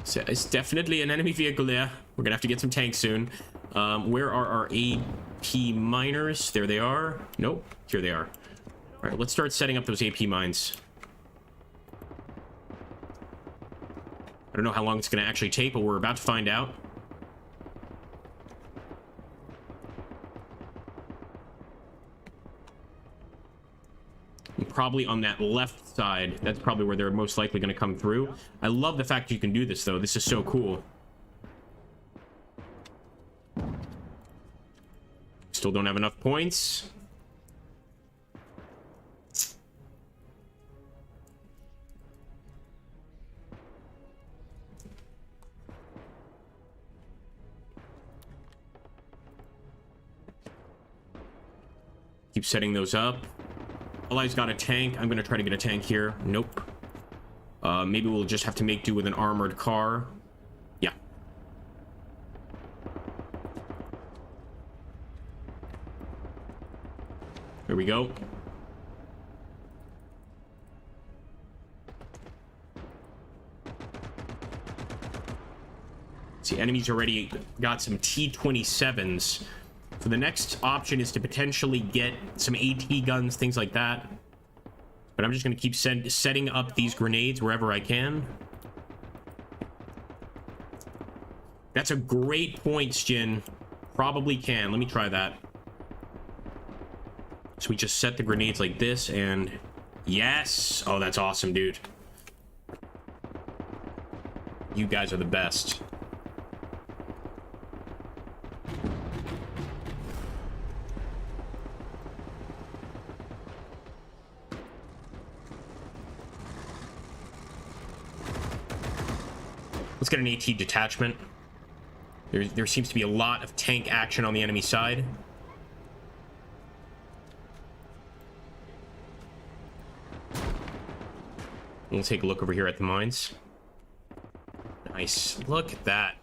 So it's definitely an enemy vehicle there. We're gonna have to get some tanks soon. Where are our AP miners? There they are. Nope, here they are. All right, let's start setting up those AP mines. I don't know how long it's gonna actually take, but we're about to find out. Probably on that left side. That's probably where they're most likely going to come through. I love the fact you can do this, though. This is so cool. Still don't have enough points. Keep setting those up. Allies got a tank. I'm going to try to get a tank here. Nope. Maybe we'll just have to make do with an armored car. Yeah. There we go. See, enemies already got some T-27s. So the next option is to potentially get some AT guns, things like that. But I'm just going to keep setting up these grenades wherever I can. That's a great point, Shin. Probably can. Let me try that. So we just set the grenades like this, and yes! Oh, that's awesome, dude. You guys are the best. Let's get an AT detachment. There seems to be a lot of tank action on the enemy side. We'll take a look over here at the mines. Nice. Look at that.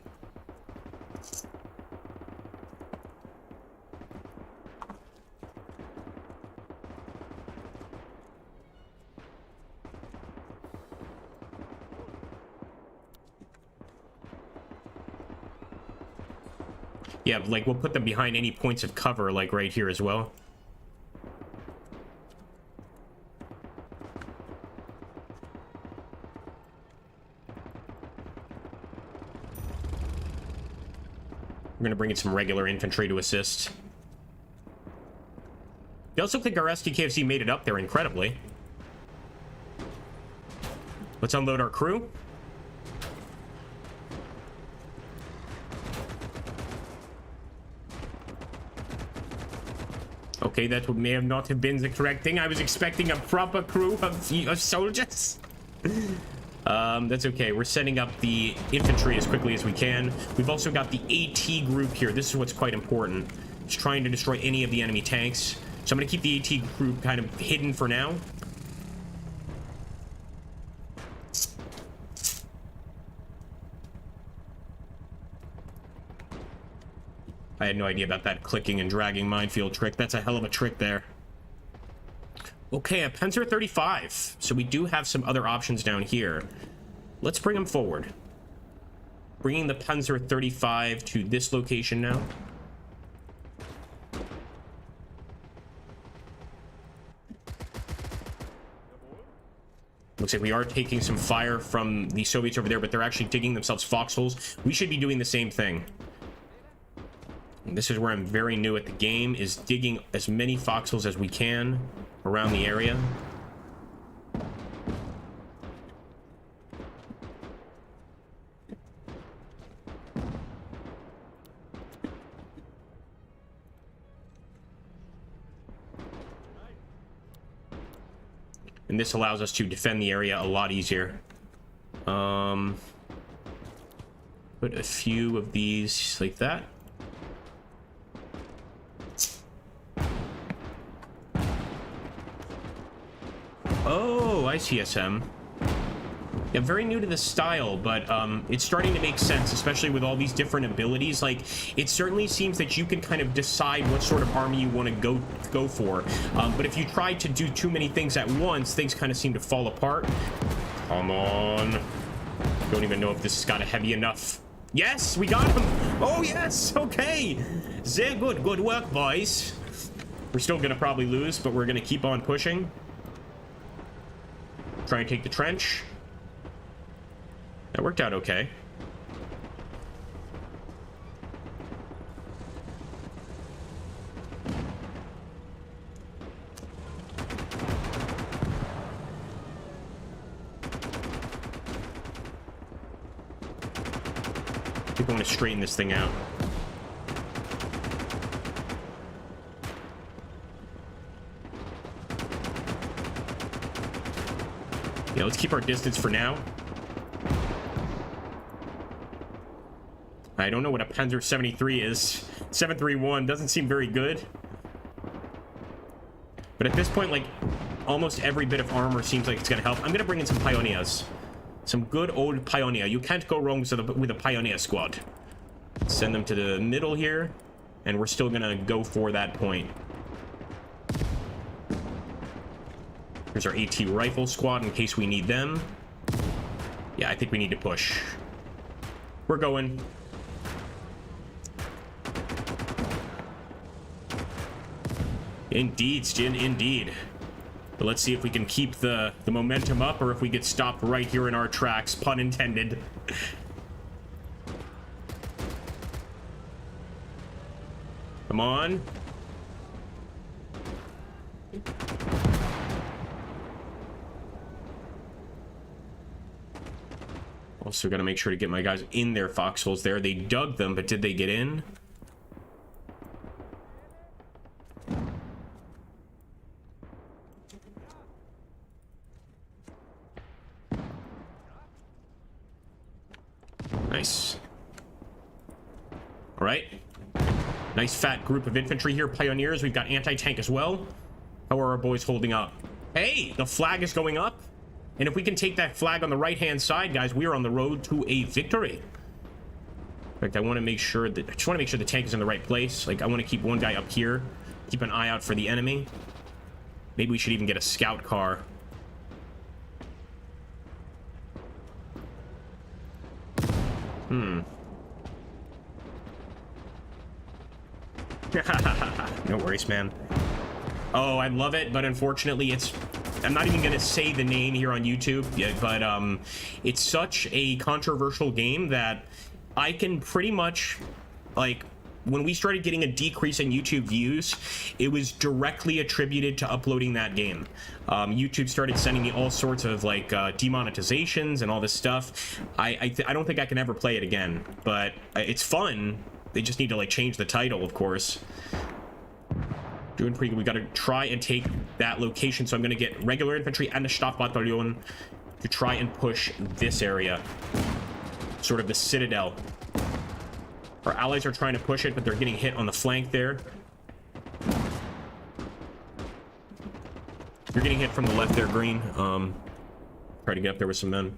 Yeah, like, we'll put them behind any points of cover, like right here as well. We're gonna bring in some regular infantry to assist. It does look like our SDKFC made it up there incredibly. Let's unload our crew. Okay, that may have not have been the correct thing. I was expecting a proper crew of soldiers. That's okay. We're setting up the infantry as quickly as we can. We've also got the AT group here. This is what's quite important. It's trying to destroy any of the enemy tanks. So I'm going to keep the AT group kind of hidden for now. I had no idea about that clicking and dragging minefield trick. That's a hell of a trick there. Okay, a Panzer 35. So we do have some other options down here. Let's bring them forward. Bringing the Panzer 35 to this location now. Looks like we are taking some fire from the Soviets over there, but they're actually digging themselves foxholes. We should be doing the same thing. And this is where I'm very new at the game, is digging as many foxholes as we can around the area. And this allows us to defend the area a lot easier. Put a few of these like that. Oh, ICSM. Yeah, very new to the style, but it's starting to make sense, especially with all these different abilities. Like, it certainly seems that you can kind of decide what sort of army you want to go for. But if you try to do too many things at once, things kind of seem to fall apart. Come on. Don't even know if this has got a heavy enough Yes, we got him. Oh, yes. Okay. Sehr good. Good work, boys. We're still going to probably lose, but we're going to keep on pushing. Try and take the trench. That worked out okay. I think I want to straighten this thing out. Yeah, let's keep our distance for now. I don't know what a Panzer 73 is. 731 doesn't seem very good. But at this point, like, almost every bit of armor seems like it's going to help. I'm going to bring in some Pioneers. Some good old Pioneer. You can't go wrong with a Pioneer squad. Send them to the middle here, and we're still gonna go for that point. Here's our AT rifle squad in case we need them. Yeah, I think we need to push. We're going. Indeed, Stin, indeed. But let's see if we can keep the momentum up or if we get stopped right here in our tracks, pun intended. Come on. Also got to make sure to get my guys in their foxholes there. They dug them, but did they get in? Nice. All right. Nice fat group of infantry here. Pioneers. We've got anti-tank as well. How are our boys holding up? Hey, the flag is going up. And if we can take that flag on the right-hand side, guys, we are on the road to a victory. In fact, I just want to make sure the tank is in the right place. Like, I want to keep one guy up here. Keep an eye out for the enemy. Maybe we should even get a scout car. No worries, man. Oh, I love it, but unfortunately I'm not even gonna say the name here on YouTube yet, but it's such a controversial game that I can pretty much, like, when we started getting a decrease in YouTube views, it was directly attributed to uploading that game. YouTube started sending me all sorts of, like, demonetizations and all this stuff. I don't think I can ever play it again, but it's fun. They just need to, like, change the title, of course. Doing pretty good. We got to try and take that location, so I'm going to get regular infantry and the Staffbataillon to try and push this area. Sort of the citadel. Our allies are trying to push it, but they're getting hit on the flank there. You're getting hit from the left there, Green. Try to get up there with some men.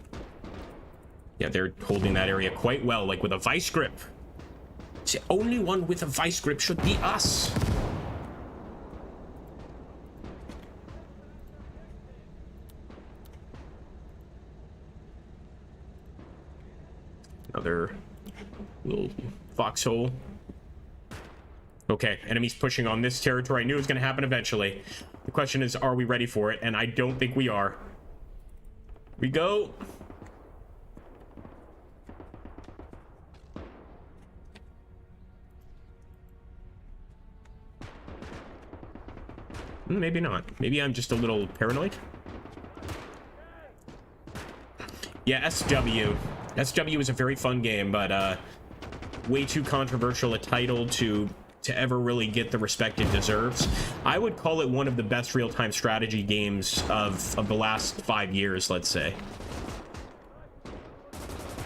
Yeah, they're holding that area quite well, like with a vice grip. The only one with a vice grip should be us. Another little foxhole. Okay, enemies pushing on this territory. I knew it was going to happen eventually. The question is, are we ready for it? And I don't think we are. We go. Maybe not. Maybe I'm just a little paranoid. Yeah, SW. SW is a very fun game, but way too controversial a title to ever really get the respect it deserves. I would call it one of the best real-time strategy games of the last 5 years, let's say.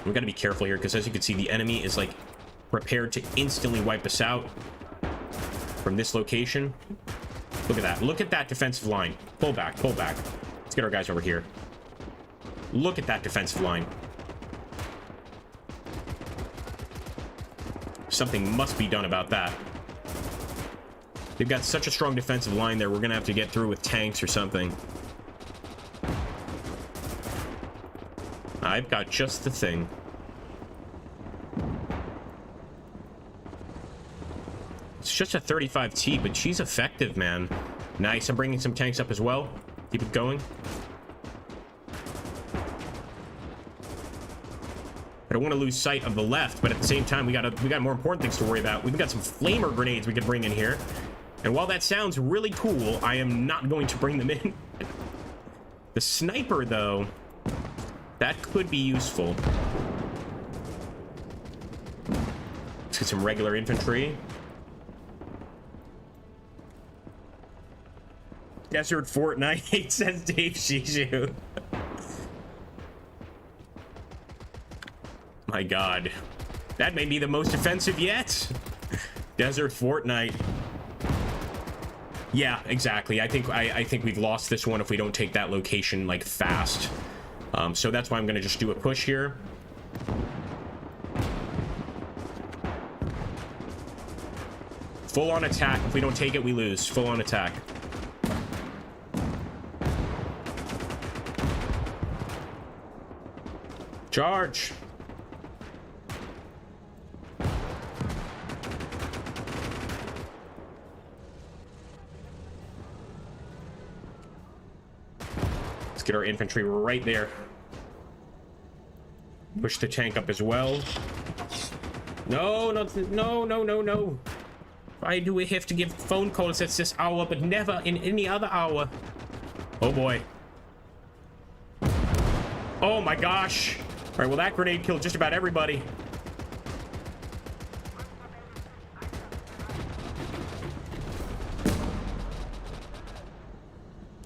We've got to be careful here, because as you can see, the enemy is, like, prepared to instantly wipe us out from this location. Look at that. Look at that defensive line. Pull back, pull back. Let's get our guys over here. Look at that defensive line. Something must be done about that. They've got such a strong defensive line there, we're going to have to get through with tanks or something. I've got just the thing. just a 35T, but she's effective, man. Nice. I'm bringing some tanks up as well. Keep it going. I don't want to lose sight of the left, but at the same time, we got more important things to worry about. We've got some flamer grenades we could bring in here. And while that sounds really cool, I am not going to bring them in. The sniper, though, that could be useful. Let's get some regular infantry. Desert Fortnite, says Dave Zissou. My god. That may be the most offensive yet. Desert Fortnite. Yeah, exactly. I think we've lost this one if we don't take that location, like, fast. So that's why I'm gonna just do a push here. Full on attack. If we don't take it, we lose. Full on attack. Charge. Let's get our infantry right there. Push the tank up as well. No, no. Why do we have to give phone calls at this hour, but never in any other hour? Oh boy. Oh my gosh. All right, well, that grenade killed just about everybody.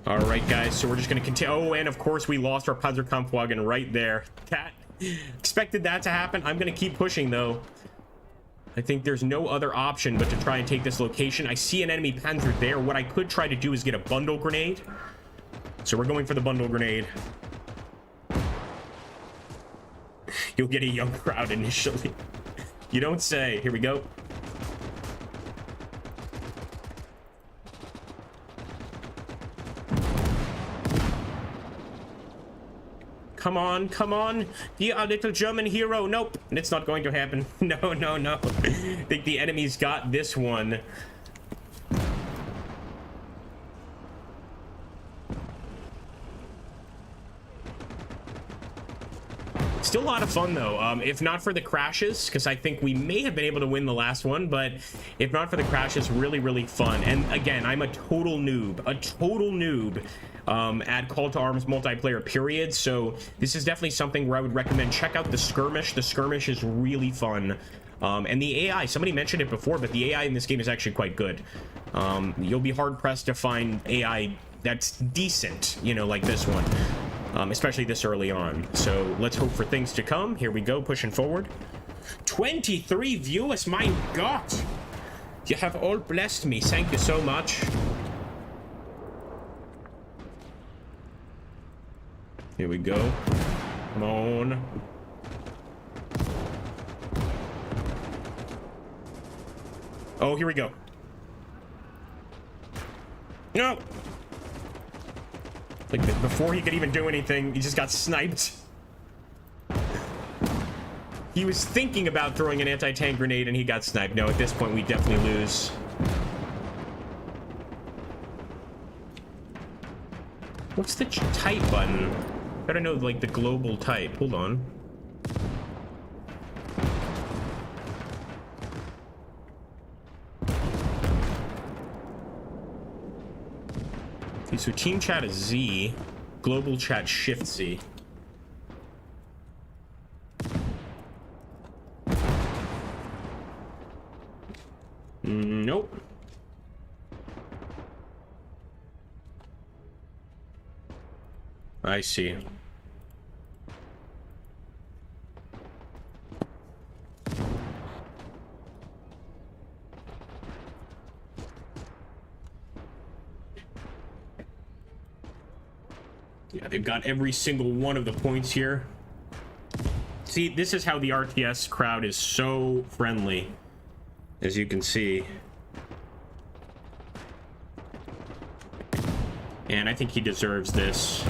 All right, guys, so we're just going to continue. Oh, and of course, we lost our Panzerkampfwagen right there. Expected that to happen. I'm going to keep pushing, though. I think there's no other option but to try and take this location. I see an enemy Panzer there. What I could try to do is get a bundle grenade. So we're going for the bundle grenade. You'll get a young crowd initially. You don't say. Here we go. Come on, come on. Be a little German hero. Nope, it's not going to happen. No. I think the enemy's got this one. Still a lot of fun, though. If not for the crashes, because I think we may have been able to win the last one, but if not for the crashes, really fun. And again, I'm a total noob at Call to Arms multiplayer, period. So this is definitely something where I would recommend check out the skirmish. The skirmish is really fun. And the AI, somebody mentioned it before, but the AI in this game is actually quite good. You'll be hard-pressed to find AI that's decent, you know, like this one. Especially this early on. So let's hope for things to come. Here we go, pushing forward. 23 viewers, my god! You have all blessed me. Thank you so much. Here we go. Come on. Oh, here we go. No! Like, before he could even do anything, he just got sniped. He was thinking about throwing an anti-tank grenade and he got sniped. No, at this point, we definitely lose. What's the type button? Gotta know, like, the global type. Hold on. Okay, so team chat is Z, global chat shift Z. Nope. I see. Yeah, they've got every single one of the points here. See, this is how the RTS crowd is so friendly, as you can see. And I think he deserves this.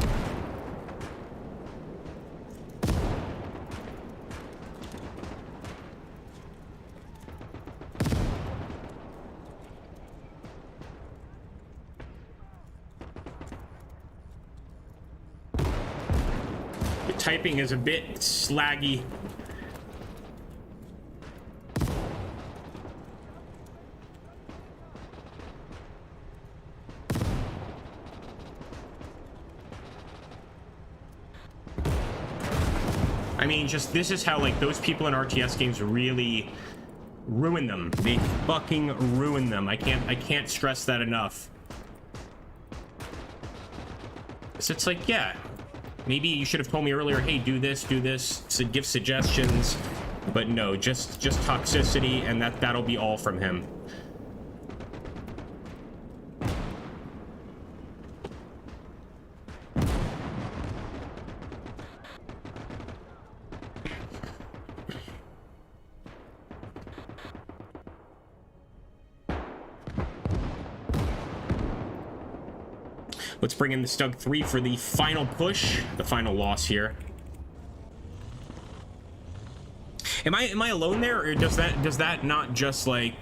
The typing is a bit slaggy. I mean, just this is how, like, those people in RTS games really ruin them. They fucking ruin them. I can't stress that enough. So it's like, yeah, maybe you should have told me earlier, hey, do this, so give suggestions. But no, just toxicity, and that'll be all from him. Let's bring in the Stug 3 for the final push, the final loss here. Am I alone there, or does that not just, like,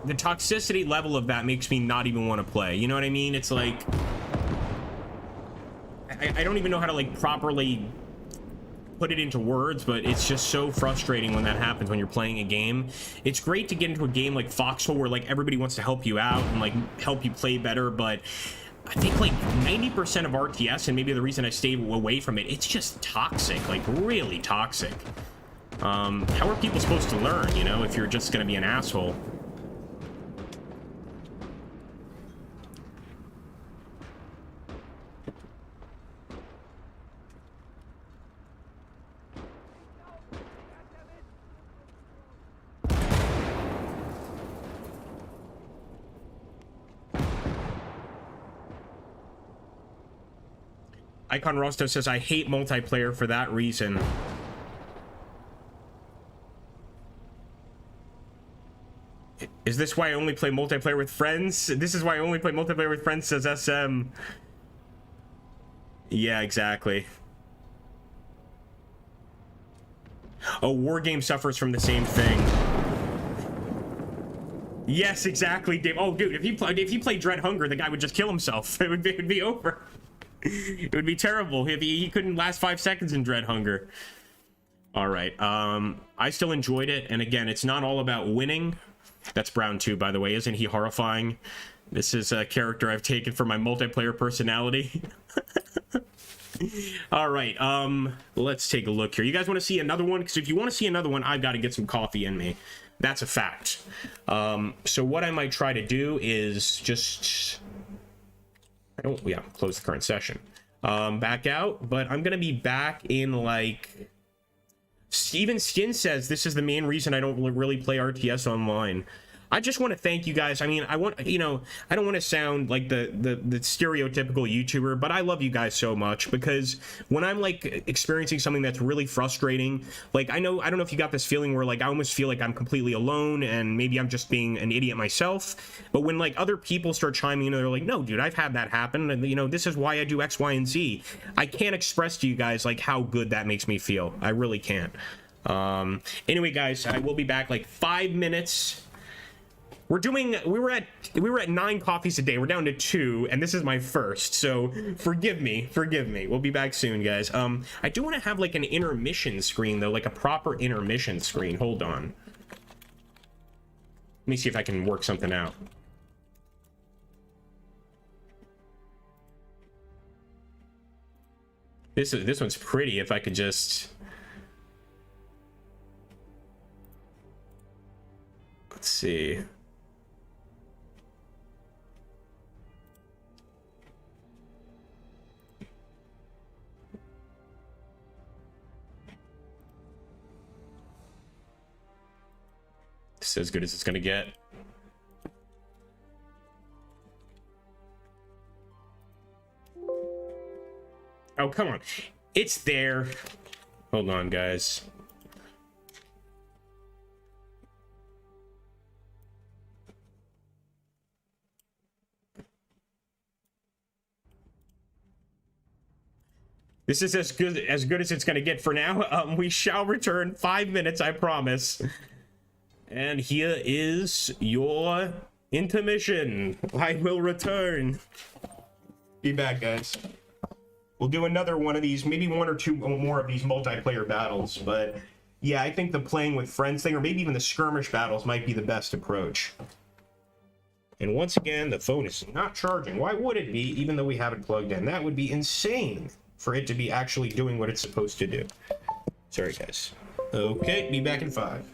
the toxicity level of that makes me not even want to play? You know what I mean? It's like I don't even know how to, like, properly put it into words, but it's just so frustrating when that happens when you're playing a game. It's great to get into a game like Foxhole where, like, everybody wants to help you out and, like, help you play better, but I think like 90% of RTS, and maybe the reason I stayed away from it, it's just toxic, like really toxic. How are people supposed to learn, you know, if you're just gonna be an asshole? Icon Rosto says, I hate multiplayer for that reason. Is this why I only play multiplayer with friends? This is why I only play multiplayer with friends, says SM. Yeah, exactly. Oh, Wargame suffers from the same thing. Yes, exactly, Dave. Oh, dude, if he played Dread Hunger, the guy would just kill himself. It would be over. It would be terrible if he couldn't last 5 seconds in Dread Hunger. All right. I still enjoyed it. And again, it's not all about winning. That's Brown 2, by the way. Isn't he horrifying? This is a character I've taken for my multiplayer personality. All right. Let's take a look here. You guys want to see another one? Because if you want to see another one, I've got to get some coffee in me. That's a fact. So what I might try to do is just... close the current session. Back out, but I'm gonna be back in, like... Steven Skin says this is the main reason I don't really play RTS online. I just want to thank you guys. I mean, I want, you know, I don't want to sound like the stereotypical YouTuber, but I love you guys so much, because when I'm like experiencing something that's really frustrating, like I don't know if you got this feeling where like I almost feel like I'm completely alone and maybe I'm just being an idiot myself. But when like other people start chiming in and they're like, no, dude, I've had that happen, and you know, this is why I do X, Y, and Z. I can't express to you guys like how good that makes me feel. I really can't. Anyway, guys, I will be back like 5 minutes. We were at 9 coffees a day. We're down to 2, and this is my first, so forgive me. We'll be back soon, guys. I do want to have like an intermission screen though, like a proper intermission screen. Hold on. Let me see if I can work something out. This one's pretty. If I could just... Let's see. This is as good as it's gonna get. Oh, come on. It's there. Hold on, guys. This is as good as it's gonna get for now. We shall return 5 minutes, I promise. And here is your intermission. I will return. Be back, guys. We'll do another one of these, maybe one or two more of these multiplayer battles. But yeah, I think the playing with friends thing, or maybe even the skirmish battles, might be the best approach. And once again, the phone is not charging. Why would it be, even though we have it plugged in? That would be insane for it to be actually doing what it's supposed to do. Sorry, guys. Okay, be back in 5.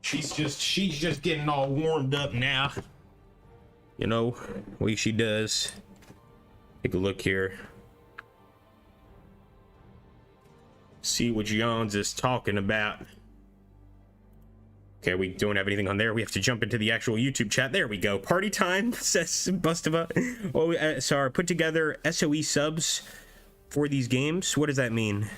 She's just getting all warmed up now. You know, way she does. Take a look here. See what Jans is talking about. Okay, we don't have anything on there. We have to jump into the actual YouTube chat. There we go. Party time, says Bostova. Oh, sorry. Put together SOE subs for these games. What does that mean?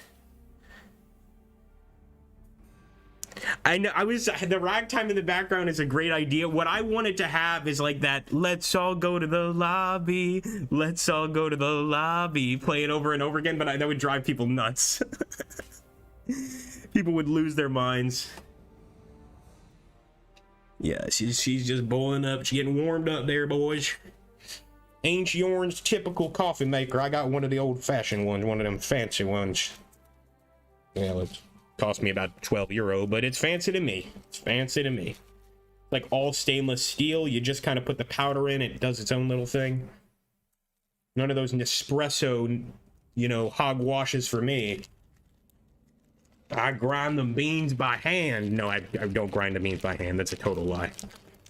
I know the ragtime in the background is a great idea. What I wanted to have is like that let's all go to the lobby, let's all go to the lobby, play it over and over again, but that would drive people nuts. People would lose their minds. Yeah, she's just boiling up. She's getting warmed up there, boys. Ain't yours typical coffee maker. I got one of the old-fashioned ones, one of them fancy ones. Yeah, it's cost me about €12, but it's fancy to me. It's fancy to me. Like all stainless steel, you just kind of put the powder in, it does its own little thing. None of those Nespresso, you know, hogwashes for me. I grind them beans by hand. No, I don't grind the beans by hand. That's a total lie.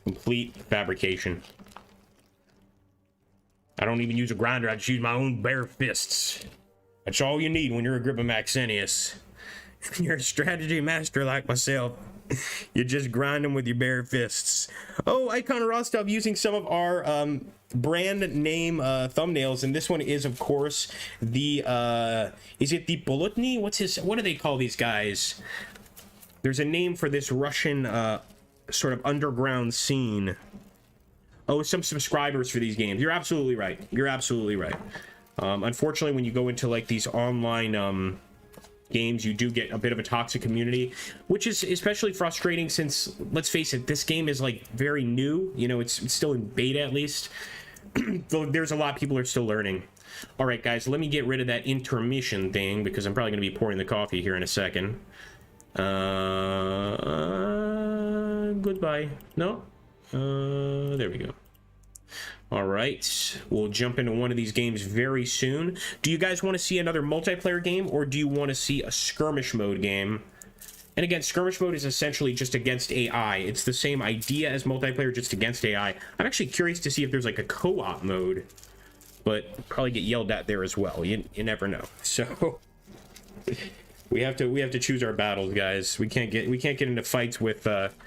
Complete fabrication. I don't even use a grinder. I just use my own bare fists. That's all you need when you're Agrippa Maxenius. You're a strategy master like myself. You just grind them with your bare fists. Oh, Icon Rostov using some of our brand name thumbnails, and this one is, of course, the is it the Bolotny? What do they call these guys? There's a name for this Russian sort of underground scene. Oh, some subscribers for these games. You're absolutely right. You're absolutely right. Unfortunately, when you go into like these online games, you do get a bit of a toxic community, which is especially frustrating since, let's face it, this game is like very new. You know, it's still in beta at least. There's a lot people are still learning. All right, guys, let me get rid of that intermission thing because I'm probably going to be pouring the coffee here in a second. Goodbye. No? There we go. All right, we'll jump into one of these games very soon. Do you guys want to see another multiplayer game, or do you want to see a skirmish mode game? And again, skirmish mode is essentially just against AI. It's the same idea as multiplayer, just against AI. I'm actually curious to see if there's like a co-op mode, but probably get yelled at there as well. You never know. So we have to choose our battles, guys. We can't get into fights with RTS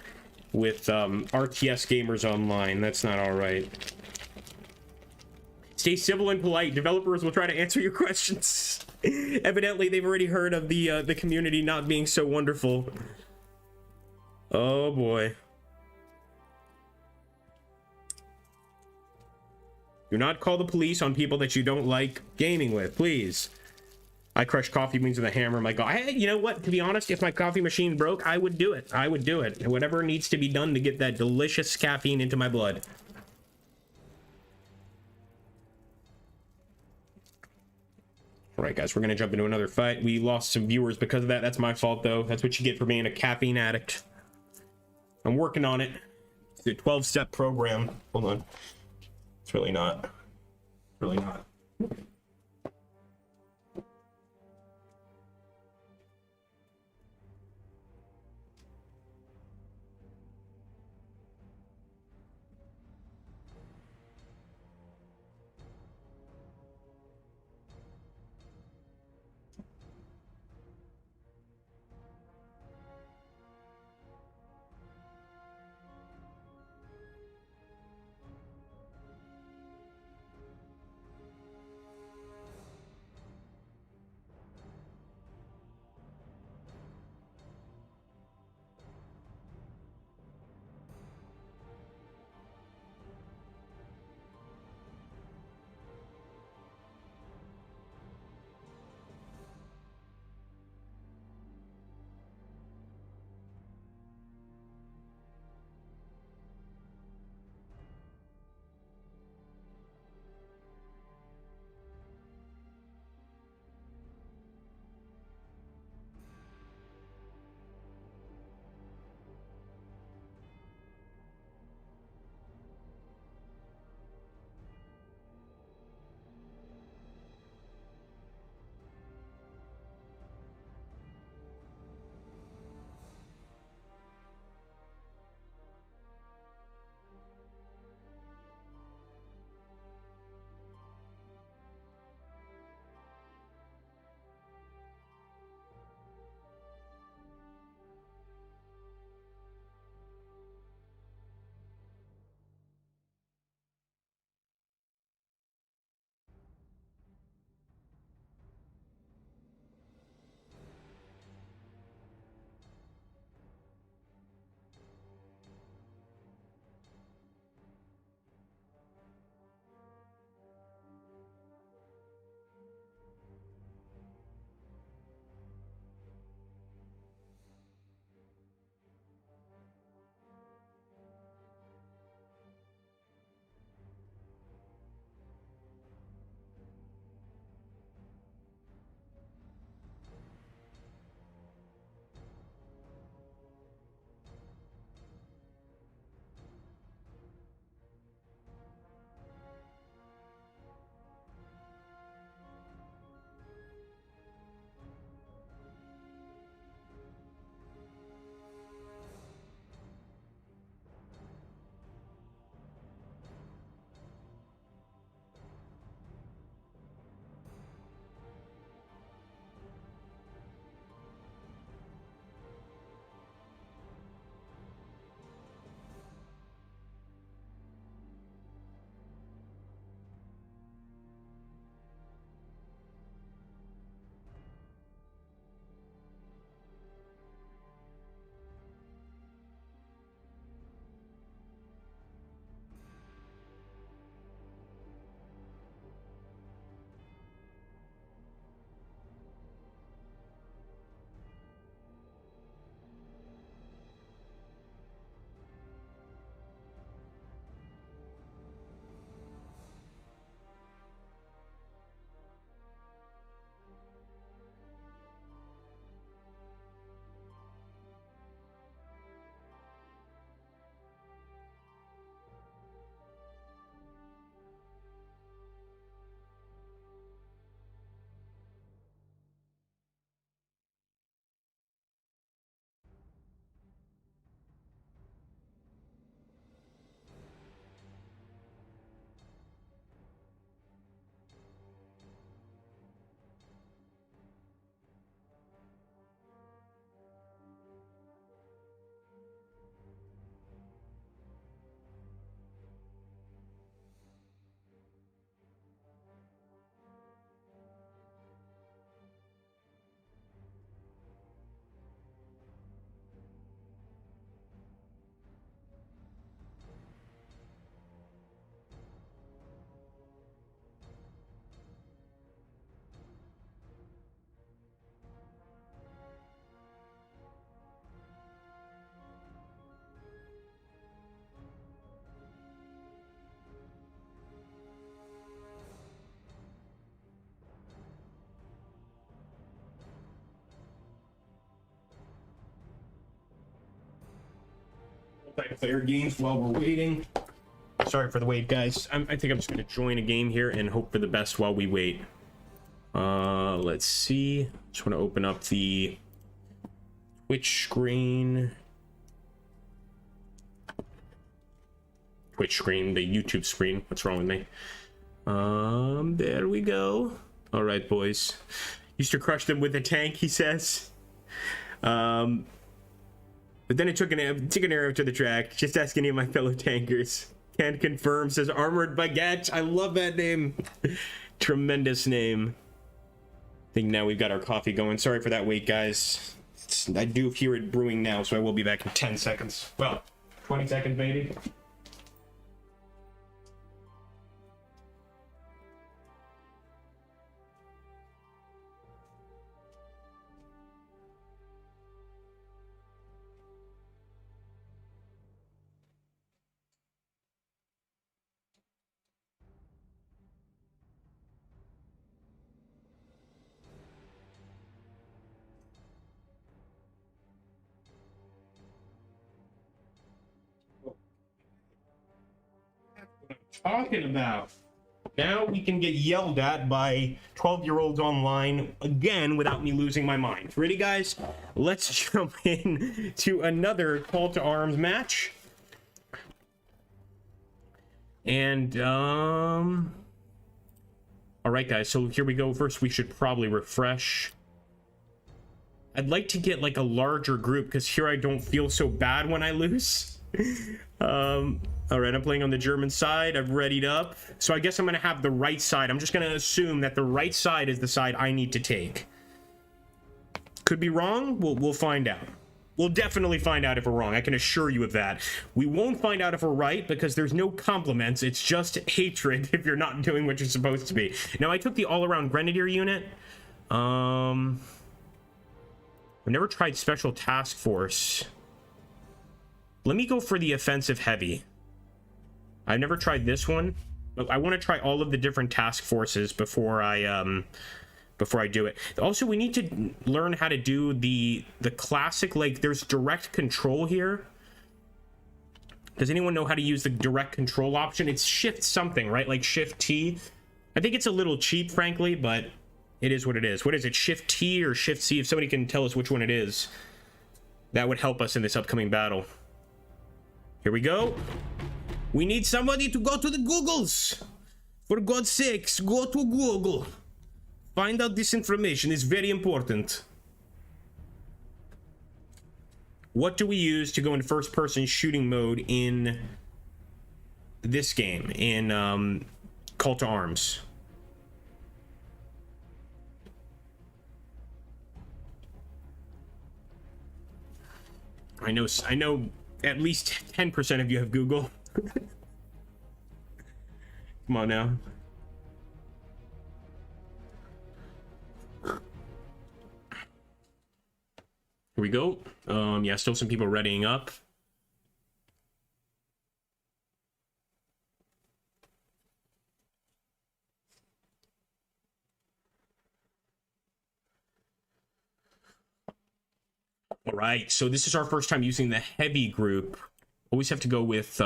gamers online. That's not all right. Stay civil and polite. Developers will try to answer your questions. Evidently, they've already heard of the community not being so wonderful. Oh boy. Do not call the police on people that you don't like gaming with, please. I crush coffee beans with a hammer. My God, hey, you know what? To be honest, if my coffee machine broke, I would do it. I would do it. Whatever needs to be done to get that delicious caffeine into my blood. All right, guys, we're going to jump into another fight. We lost some viewers because of that. That's my fault, though. That's what you get for being a caffeine addict. I'm working on it. It's a 12-step program. Hold on. It's really not. Really not. multiplayer games while we're waiting. Sorry for the wait, guys. I think I'm just gonna join a game here and hope for the best while we wait. Let's see. Just want to open up the Twitch screen. Twitch screen, the YouTube screen. What's wrong with me? There we go. All right, boys. Used to crush them with a tank, he says. But then it took an arrow to the track. Just ask any of my fellow tankers. Can confirm, says Armored Baguette. I love that name. Tremendous name. I think now we've got our coffee going. Sorry for that wait, guys. I do hear it brewing now, so I will be back in 10 seconds. Well, 20 seconds maybe. Talking about. Now we can get yelled at by 12-year-olds online again without me losing my mind. Ready, guys? Let's jump in to another Call to Arms match. And, all right, guys, so here we go. First, we should probably refresh. I'd like to get, like, a larger group, because here I don't feel so bad when I lose. All right, I'm playing on the German side. I've readied up. So I guess I'm going to have the right side. I'm just going to assume that the right side is the side I need to take. Could be wrong. We'll find out. We'll definitely find out if we're wrong. I can assure you of that. We won't find out if we're right because there's no compliments. It's just hatred if you're not doing what you're supposed to be. Now, I took the all-around Grenadier unit. I've never tried Special Task Force. Let me go for the offensive heavy. I've never tried this one, but I want to try all of the different task forces before I do it. Also, we need to learn how to do the classic, like, there's direct control here. Does anyone know how to use the direct control option? It's shift something, right? Like shift T. I think it's a little cheap, frankly, but it is what it is. What is it? Shift T or shift C? If somebody can tell us which one it is, that would help us in this upcoming battle. Here we go. We need somebody to go to the Googles. For God's sakes, go to Google. Find out this information. It's very important. What do we use to go in first-person shooting mode in this game, in Call to Arms? I know at least 10% of you have Google. Come on now. Here we go. Yeah, still some people readying up. All right, so this is our first time using the heavy group. Always have to go with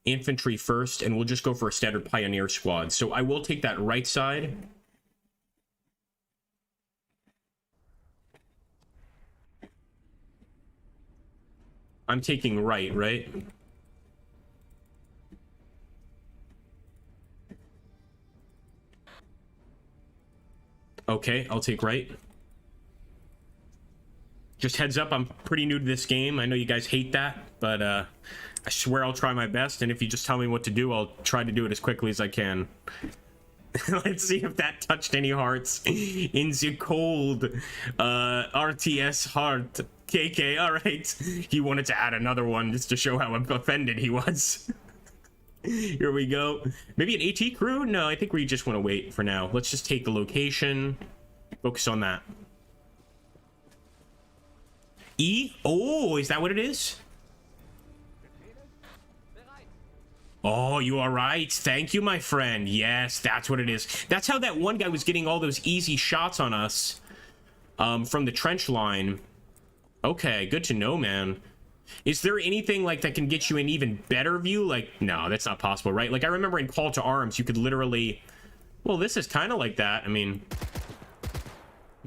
infantry first, and we'll just go for a standard pioneer squad. So I will take that right side. I'm taking right? Okay, I'll take right. Just heads up, I'm pretty new to this game. I know you guys hate that, but I swear I'll try my best, and if you just tell me what to do, I'll try to do it as quickly as I can. Let's see if that touched any hearts in the cold RTS heart. KK, all right. He wanted to add another one just to show how offended he was. Here we go. Maybe an AT crew? No, I think we just want to wait for now. Let's just take the location. Focus on that. E? Oh, is that what it is? Oh, you are right. Thank you, my friend. Yes, that's what it is. That's how that one guy was getting all those easy shots on us from the trench line. Okay, good to know, man. Is there anything like that can get you an even better view? Like, no, that's not possible, right? Like, I remember in Call to Arms, you could literally... Well, this is kind of like that. I mean...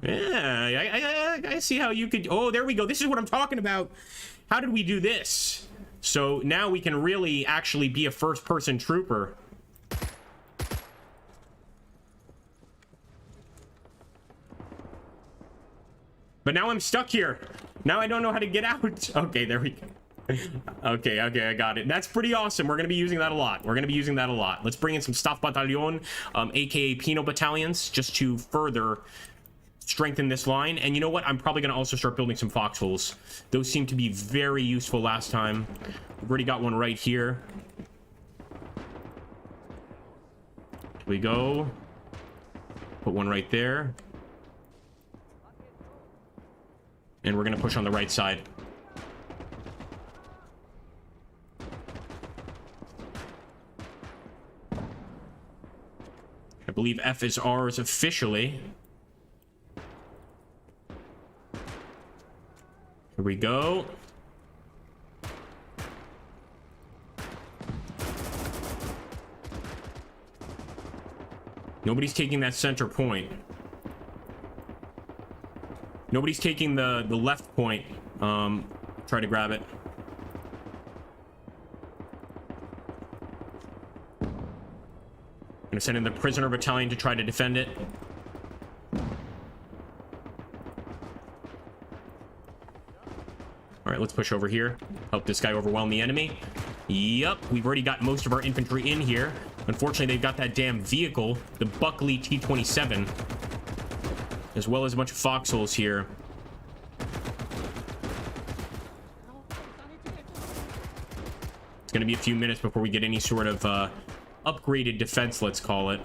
Yeah, I see how you could... Oh, there we go. This is what I'm talking about. How did we do this? So now we can really actually be a first-person trooper. But now I'm stuck here. Now I don't know how to get out. Okay, there we go. Okay, I got it. That's pretty awesome. We're going to be using that a lot. Let's bring in some Staff Battalion, aka Pino battalions, just to further strengthen this line. And you know what? I'm probably going to also start building some foxholes. Those seem to be very useful last time. We've already got one right here. Here we go. Put one right there. And we're going to push on the right side. I believe F is ours officially. Here we go. Nobody's taking that center point. Nobody's taking the left point. Try to grab it. Gonna send in the prisoner battalion to try to defend it. All right, let's push over here. Help this guy overwhelm the enemy. Yep, we've already got most of our infantry in here. Unfortunately, they've got that damn vehicle, the Buckley T-27, as well as a bunch of foxholes here. It's gonna be a few minutes before we get any sort of upgraded defense, let's call it.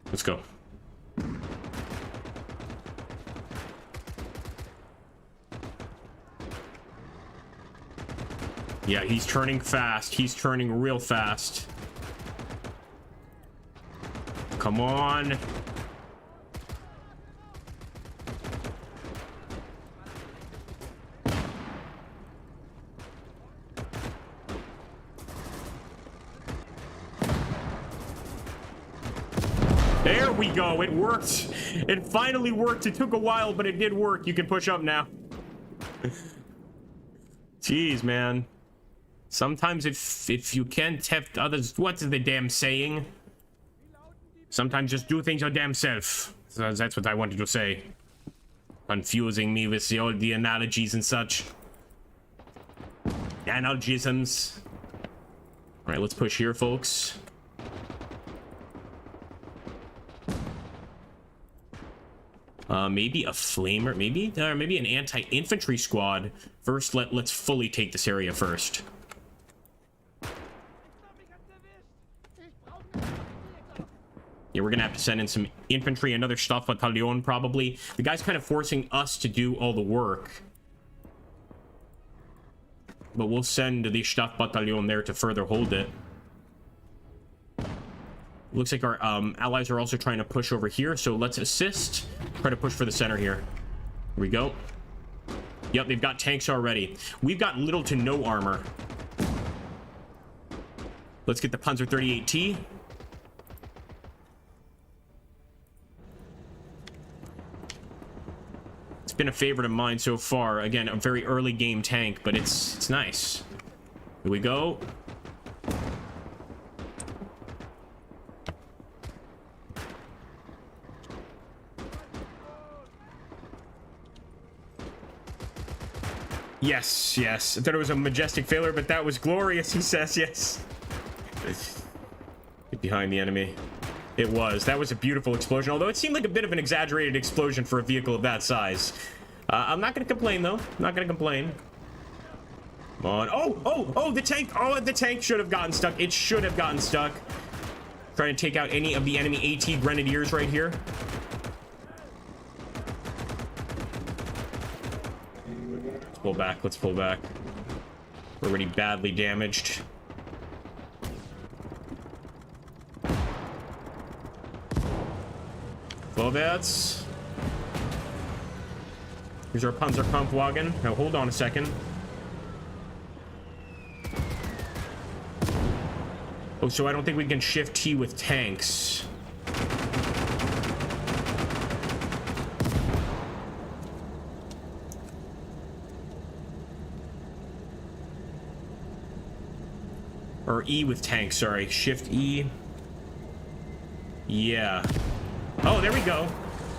Let's go. Yeah, he's turning fast. He's turning real fast. Come on. There we go. It worked. It finally worked. It took a while, but it did work. You can push up now. Jeez, man. Sometimes if you can't have others, what's the damn saying? Sometimes just do things your damn self. So that's what I wanted to say. Confusing me with all the analogies and such. Analogisms. All right, let's push here, folks. Maybe a flamer, maybe an anti-infantry squad. First, let's fully take this area first. Yeah, we're gonna have to send in some infantry, another Staff Battalion probably. The guy's kind of forcing us to do all the work. But we'll send the Staff Battalion there to further hold it. Looks like our allies are also trying to push over here, so let's assist. Try to push for the center here. Here we go. Yep, they've got tanks already. We've got little to no armor. Let's get the Panzer 38T. It's been a favorite of mine so far. Again, a very early game tank, but it's nice. Here we go. Yes, yes. I thought it was a majestic failure, but that was glorious, he says, yes. Get behind the enemy. It was. That was a beautiful explosion, although it seemed like a bit of an exaggerated explosion for a vehicle of that size. I'm not going to complain, though. Not going to complain. Come on. Oh, the tank. Oh, the tank should have gotten stuck. It should have gotten stuck. Trying to take out any of the enemy AT Grenadiers right here. pull back. Let's pull back. We're already badly damaged. Vorwärts. Here's our Panzerkampfwagen. Now hold on a second. Oh, so I don't think we can shift T with tanks. Or E with tanks, sorry. Shift E. Yeah. Oh, there we go.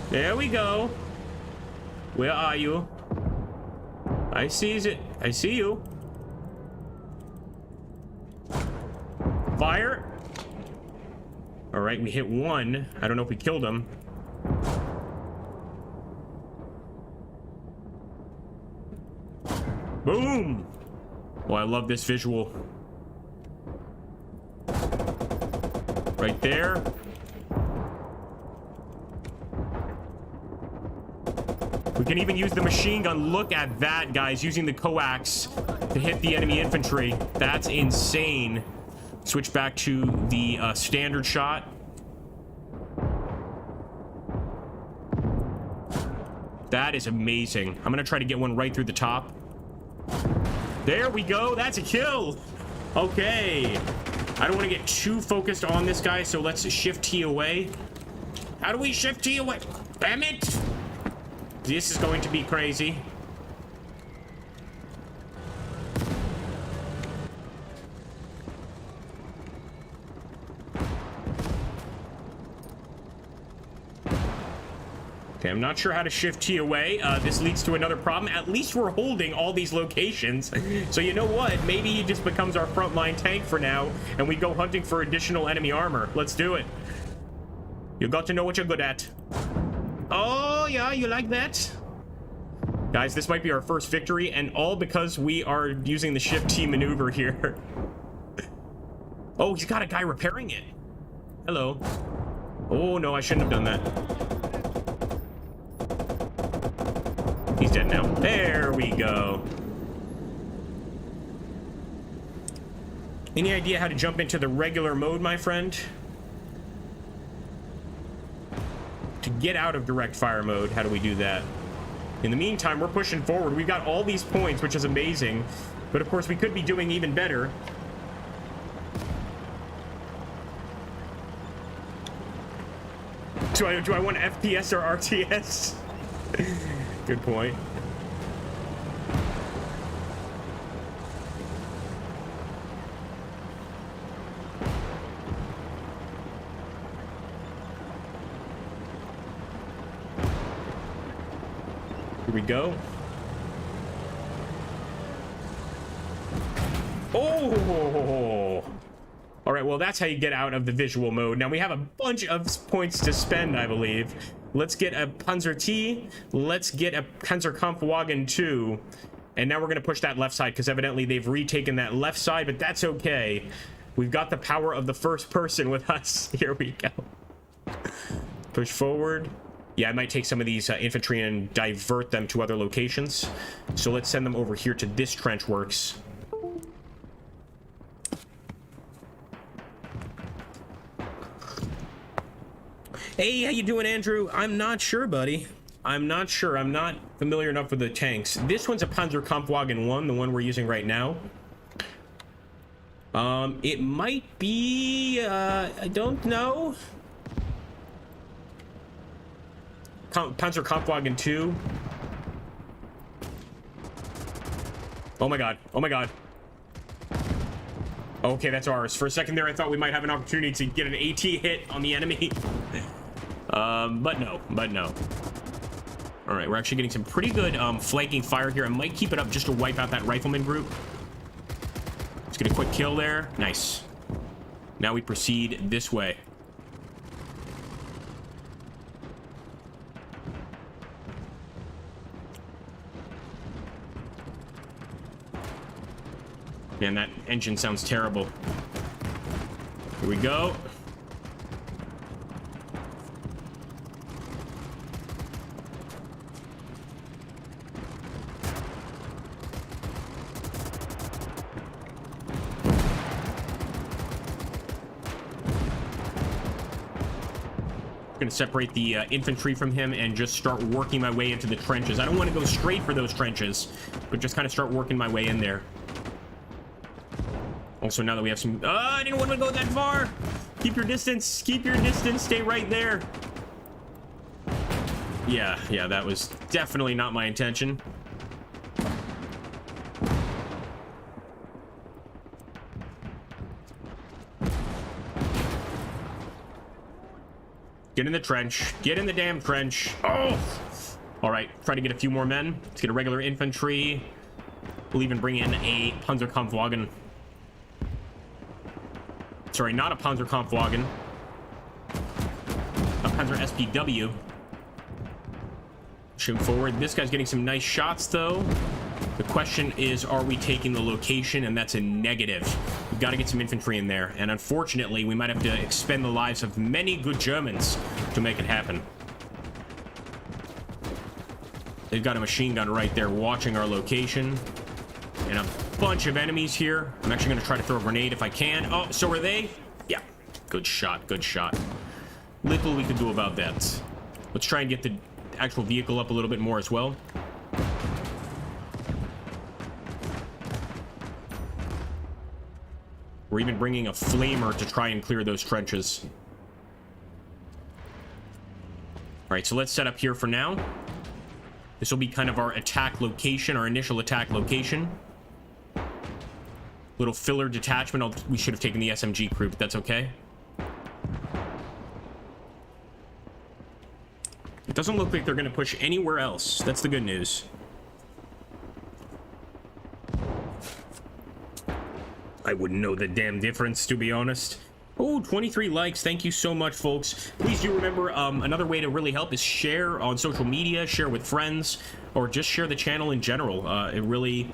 There we go. Where are you? I sees it. I see you. Fire. All right, we hit one. I don't know if we killed him. Boom. Oh, I love this visual. Right there. We can even use the machine gun. Look at that, guys, using the coax to hit the enemy infantry. That's insane. Switch back to the standard shot. That is amazing. I'm gonna try to get one right through the top. There we go. That's a kill. Okay. I don't want to get too focused on this guy, so let's shift T away. How do we shift T away? Damn it! This is going to be crazy. Okay, I'm not sure how to shift T away. This leads to another problem. At least we're holding all these locations. So you know what? Maybe he just becomes our frontline tank for now, and we go hunting for additional enemy armor. Let's do it. You got to know what you're good at. Oh, yeah, you like that? Guys, this might be our first victory, and all because we are using the shift T maneuver here. Oh, he's got a guy repairing it. Hello. Oh, no, I shouldn't have done that. He's dead now. There we go. Any idea how to jump into the regular mode, my friend? To get out of direct fire mode, how do we do that? In the meantime, we're pushing forward. We've got all these points, which is amazing. But of course, we could be doing even better. Do I want FPS or RTS? Good point. Here we go. Oh! All right, well, that's how you get out of the visual mode. Now, we have a bunch of points to spend, I believe. Let's get a Panzer T. Let's get a Panzerkampfwagen 2. And now we're going to push that left side, because evidently they've retaken that left side, but that's okay. We've got the power of the first person with us. Here we go. Push forward. Yeah, I might take some of these infantry and divert them to other locations. So let's send them over here to this trench works. Hey, how you doing, Andrew? I'm not sure, buddy. I'm not sure. I'm not familiar enough with the tanks. This one's a Panzerkampfwagen 1, the one we're using right now. It might be, I don't know. Panzerkampfwagen 2. Oh my god. Oh my god. Okay, that's ours. For a second there, I thought we might have an opportunity to get an AT hit on the enemy. But no. All right, we're actually getting some pretty good flanking fire here. I might keep it up just to wipe out that rifleman group. Let's get a quick kill there. Nice. Now we proceed this way. Man, that engine sounds terrible. Here we go. Gonna separate the infantry from him and just start working my way into the trenches. I don't want to go straight for those trenches, but just kind of start working my way in there. Also, now that we have some... I didn't want to go that far! Keep your distance! Keep your distance! Stay right there! Yeah, that was definitely not my intention. Get in the trench. Get in the damn trench. Oh! All right, try to get a few more men. Let's get a regular infantry. We'll even bring in a Panzerkampfwagen. Sorry, not a Panzerkampfwagen. A Panzer SPW. Shoot forward. This guy's getting some nice shots, though. The question is, are we taking the location? And that's a negative. We've got to get some infantry in there. And unfortunately, we might have to expend the lives of many good Germans to make it happen. They've got a machine gun right there watching our location. And a bunch of enemies here. I'm actually going to try to throw a grenade if I can. Oh, so are they? Yeah. Good shot. Good shot. Little we could do about that. Let's try and get the actual vehicle up a little bit more as well. We're even bringing a flamer to try and clear those trenches. All right, so let's set up here for now. This will be kind of our attack location, our initial attack location. Little filler detachment. We should have taken the SMG crew, but that's okay. It doesn't look like they're going to push anywhere else. That's the good news. I wouldn't know the damn difference, to be honest. Oh, 23 likes. Thank you so much, folks. Please do remember, another way to really help is share on social media, share with friends, or just share the channel in general. It really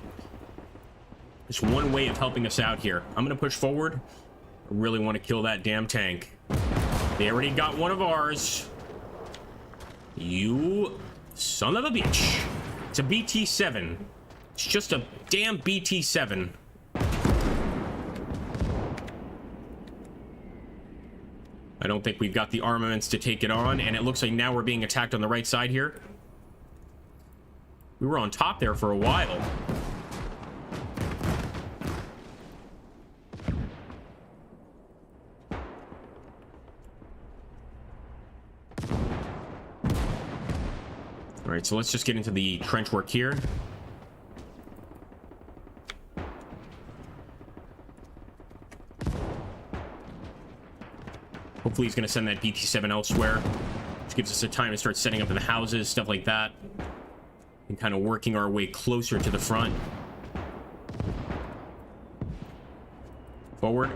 is one way of helping us out here. I'm going to push forward. I really want to kill that damn tank. They already got one of ours. You son of a bitch. It's a BT-7. It's just a damn BT-7. I don't think we've got the armaments to take it on, and it looks like now we're being attacked on the right side here. We were on top there for a while. All right, so let's just get into the trench work here. Hopefully he's going to send that BT-7 elsewhere, which gives us a time to start setting up in the houses, stuff like that, and kind of working our way closer to the front. Forward.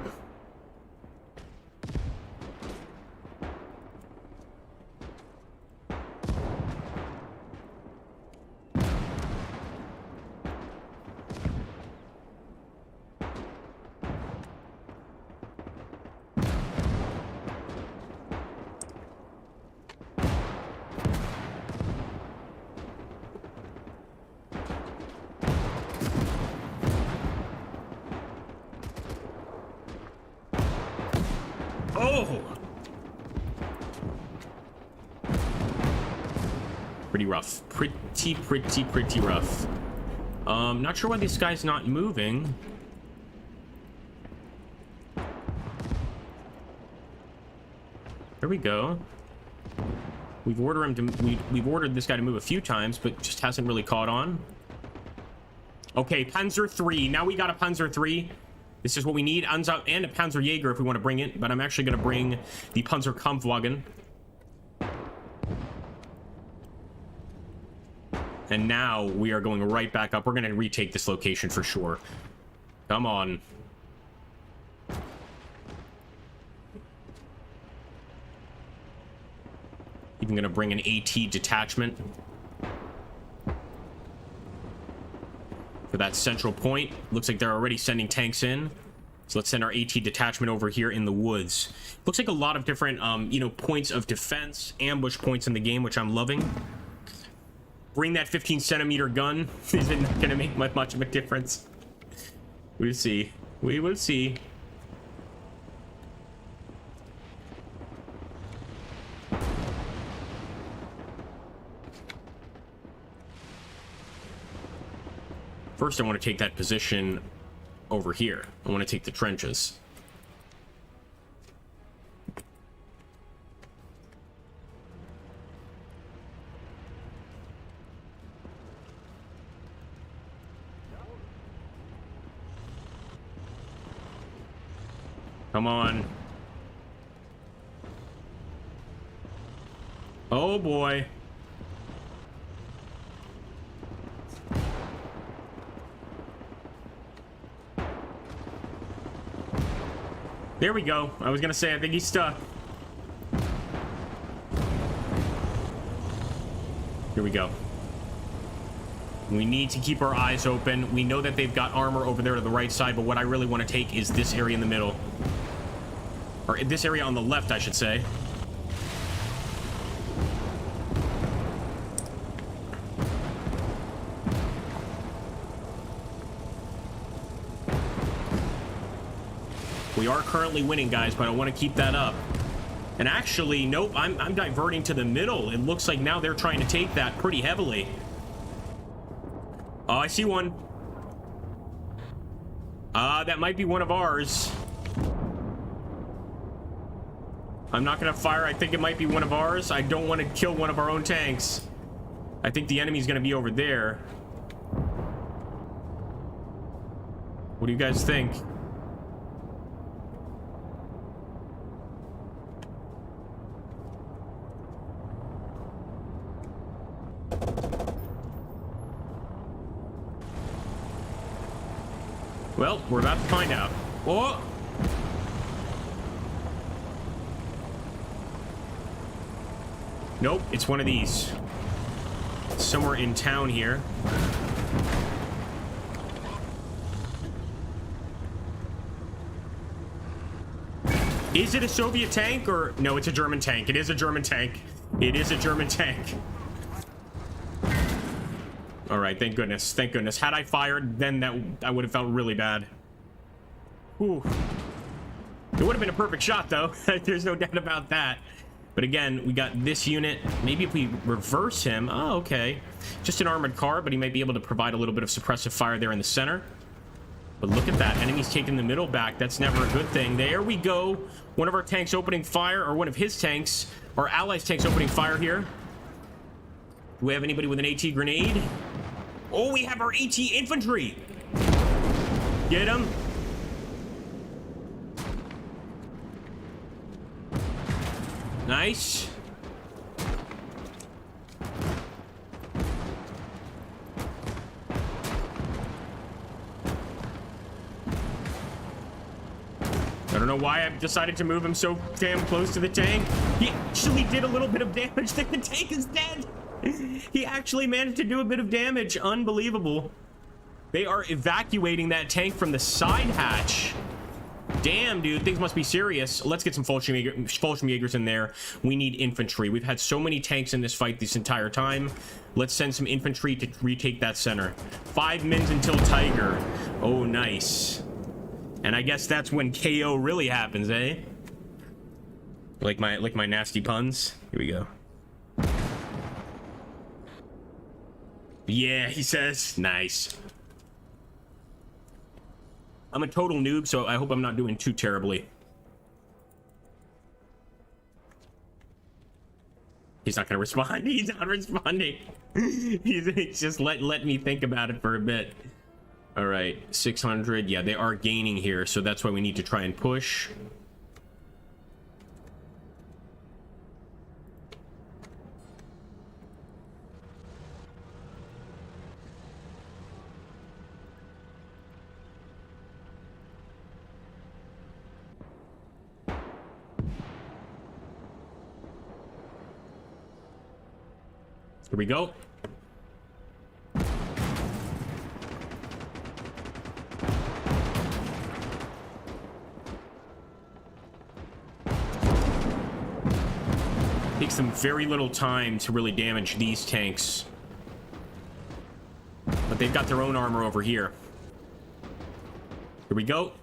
Oh! Pretty rough. Pretty rough. Not sure why this guy's not moving. There we go. We've ordered him to we've ordered this guy to move a few times, but just hasn't really caught on. Okay, Panzer III. Now we got a Panzer III. This is what we need. And a Panzerjäger if we want to bring it, but I'm actually going to bring the Panzerkampfwagen. And now we are going right back up. We're going to retake this location for sure. Come on. Even going to bring an AT detachment for that central point. Looks like they're already sending tanks in. So let's send our AT detachment over here in the woods. Looks like a lot of different, you know, points of defense, ambush points in the game, which I'm loving. Bring that 15-centimeter gun. Isn't going to make much of a difference. We'll see. We will see. First, I want to take that position over here. I want to take the trenches. Come on. Oh boy. There we go. I was gonna say, I think he's stuck. Here we go. We need to keep our eyes open. We know that they've got armor over there to the right side, but what I really want to take is this area in the middle. Or this area on the left, I should say. We are currently winning, guys, but I want to keep that up. And actually, nope, I'm diverting to the middle. It looks like now they're trying to take that pretty heavily. Oh, I see one. That might be one of ours. I'm not gonna fire. I think it might be one of ours. I don't want to kill one of our own tanks. I think the enemy's gonna be over there. What do you guys think? Well, we're about to find out. Oh! Nope, it's one of these. Somewhere in town here. Is it a Soviet tank or... No, it's a German tank. It is a German tank. It is a German tank. All right, thank goodness. Thank goodness. Had I fired, then I would have felt really bad. Ooh. It would have been a perfect shot, though. There's no doubt about that. But again, we got this unit. Maybe if we reverse him... Oh, okay. Just an armored car, but he might be able to provide a little bit of suppressive fire there in the center. But look at that. Enemy's taking the middle back. That's never a good thing. There we go. One of our tanks opening fire, or one of his tanks, our allies' tanks opening fire here. Do we have anybody with an AT grenade? Oh, we have our AT infantry. Get him. Nice. I don't know why I decided to move him so damn close to the tank. He actually did a little bit of damage. The tank is dead. He actually managed to do a bit of damage. Unbelievable. They are evacuating that tank from the side hatch. Damn, dude, things must be serious. Let's get some Fallschirmjägers in there. We need infantry. We've had so many tanks in this fight this entire time. Let's send some infantry to retake that center. 5 mins until Tiger. Oh, nice. And I guess that's when KO really happens, eh? Like my nasty puns. Here we go. Yeah, he says. Nice. I'm a total noob, so I hope I'm not doing too terribly. He's not gonna respond. He's not responding. He's just let me think about it for a bit. All right, 600. Yeah, they are gaining here, so that's why we need to try and push. Here we go. Takes them very little time to really damage these tanks. But they've got their own armor over here. Here we go.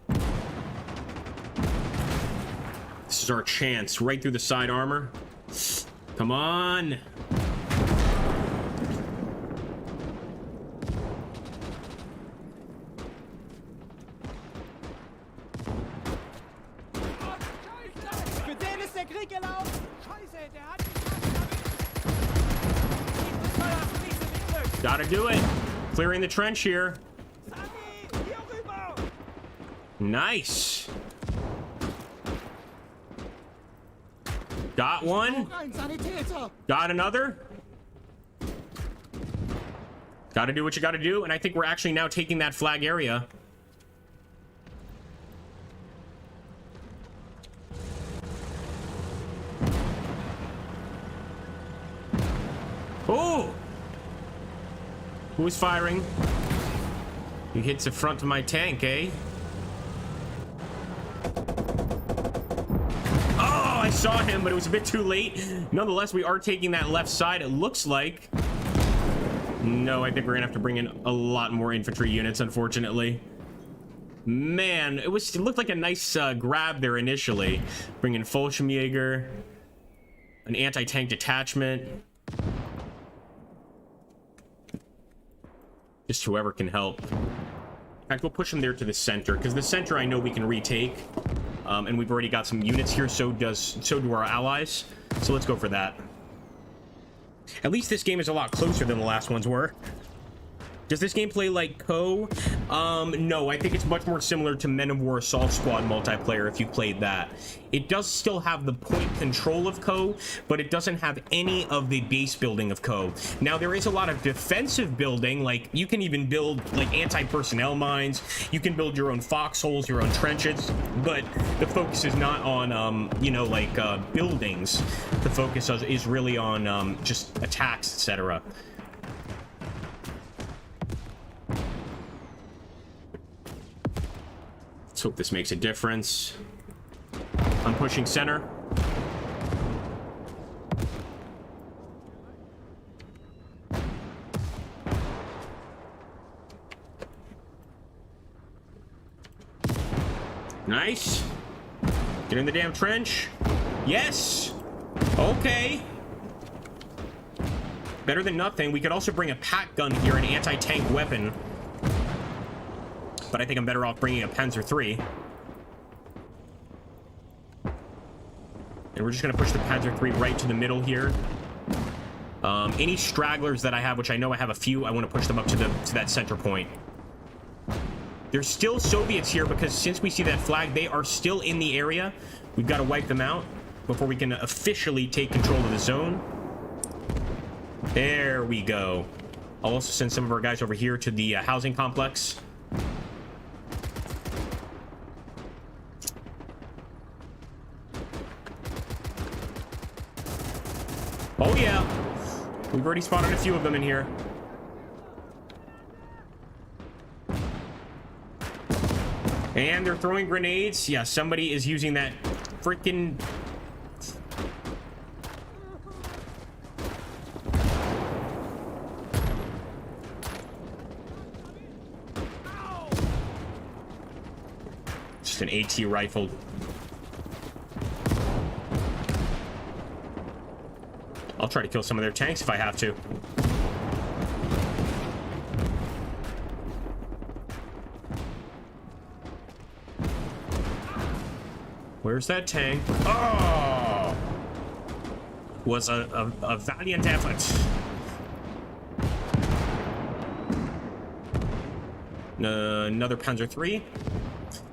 This is our chance. Right through the side armor. Come on. Gotta do it. Clearing the trench here. Nice. Got one. Got another. Gotta do what you gotta do. And I think we're actually now taking that flag area. Oh! Who is firing? He hits the front of my tank, eh? Oh, I saw him, but it was a bit too late. Nonetheless, we are taking that left side, it looks like. No, I think we're gonna have to bring in a lot more infantry units, unfortunately. Man, it looked like a nice grab there initially. Bring in Fallschirmjäger, an anti-tank detachment. Just whoever can help. In fact, we'll push them there to the center, because the center I know we can retake. And we've already got some units here, so do our allies. So let's go for that. At least this game is a lot closer than the last ones were. Does this game play like Co? No, I think it's much more similar to Men of War Assault Squad multiplayer if you played that. It does still have the point control of Co, but it doesn't have any of the base building of Co. Now, there is a lot of defensive building, like you can even build like anti-personnel mines, you can build your own foxholes, your own trenches, but the focus is not on, you know, like buildings. The focus is really on just attacks, etc. Let's hope this makes a difference. I'm pushing center. Nice. Get in the damn trench. Yes. Okay. Better than nothing. We could also bring a pack gun here, an anti-tank weapon. But I think I'm better off bringing a Panzer III. And we're just going to push the Panzer III right to the middle here. Any stragglers that I have, which I know I have a few, I want to push them up to that center point. There's still Soviets here because since we see that flag, they are still in the area. We've got to wipe them out before we can officially take control of the zone. There we go. I'll also send some of our guys over here to the housing complex. Oh yeah, we've already spotted a few of them in here. And they're throwing grenades. Yeah, somebody is using that freaking... Just an AT rifle. I'll try to kill some of their tanks if I have to. Where's that tank? Oh! Was a valiant effort. Another Panzer III.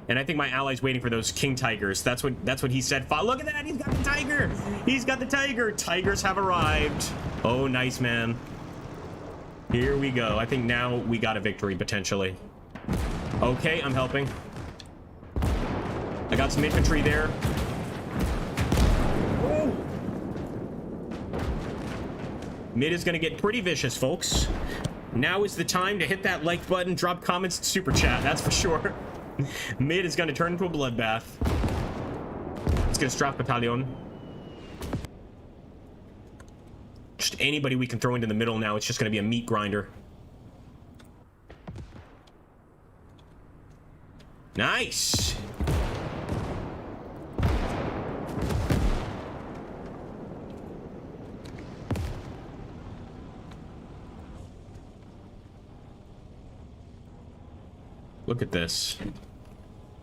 And I think my ally's waiting for those King Tigers. That's what he said. Look at that! He's got the tiger! He's got the tiger! Tigers have arrived. Oh, nice, man. Here we go. I think now we got a victory, potentially. Okay, I'm helping. I got some infantry there. Woo. Mid is going to get pretty vicious, folks. Now is the time to hit that like button, drop comments, and super chat. That's for sure. Mid is going to turn into a bloodbath. Let's get a Straf Battalion. Just anybody we can throw into the middle now. It's just going to be a meat grinder. Nice. Look at this.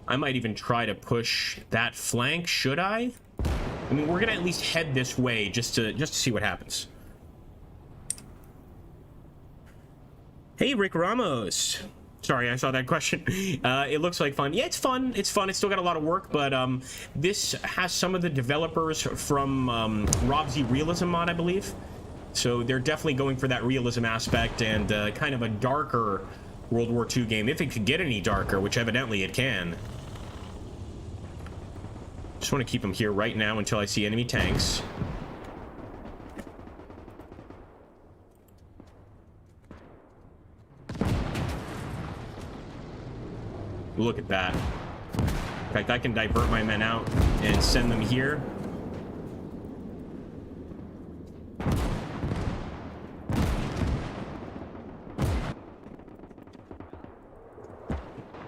I might even try to push that flank. Should I? I mean, we're gonna at least head this way just to see what happens. Hey, Rick Ramos. Sorry, I saw that question. It looks like fun. Yeah, it's fun. It's fun. It's still got a lot of work, but this has some of the developers from Rob Z Realism mod, I believe. So they're definitely going for that realism aspect and kind of a darker World War II game, if it could get any darker, which evidently it can. Just want to keep them here right now until I see enemy tanks. Look at that. In fact, I can divert my men out and send them here.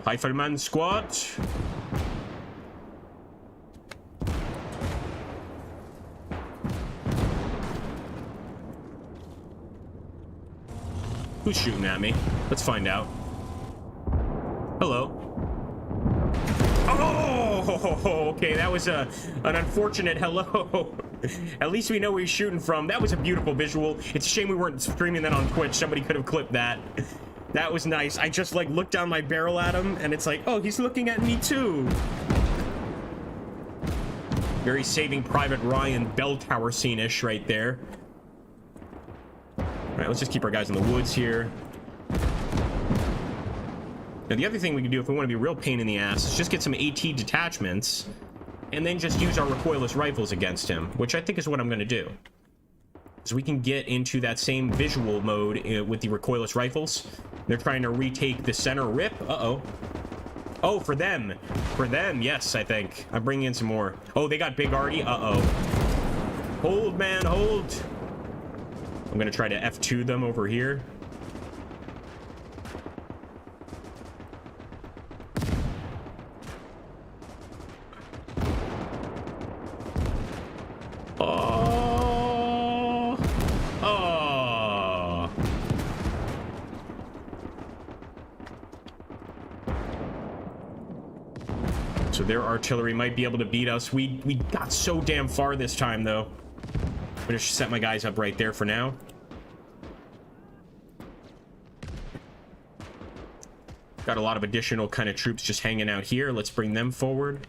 Rifleman squad. Who's shooting at me? Let's find out. Hello. Oh, okay, that was an unfortunate hello. At least we know where he's shooting from. That was a beautiful visual. It's a shame we weren't streaming that on Twitch. Somebody could have clipped that. That was nice. I just like looked down my barrel at him and it's like, oh, he's looking at me too. Very Saving Private Ryan bell tower scene-ish right there. All right, let's just keep our guys in the woods here. Now, the other thing we can do if we want to be a real pain in the ass is just get some AT detachments and then just use our recoilless rifles against him, which I think is what I'm going to do. So we can get into that same visual mode with the recoilless rifles. They're trying to retake the center rip. Uh-oh. Oh, for them. For them, yes, I think. I'm bringing in some more. Oh, they got big already. Uh-oh. Hold, man, hold. I'm going to try to F2 them over here. So their artillery might be able to beat us. We got so damn far this time, though. I'm gonna set my guys up right there for now. Got a lot of additional kind of troops just hanging out here. Let's bring them forward.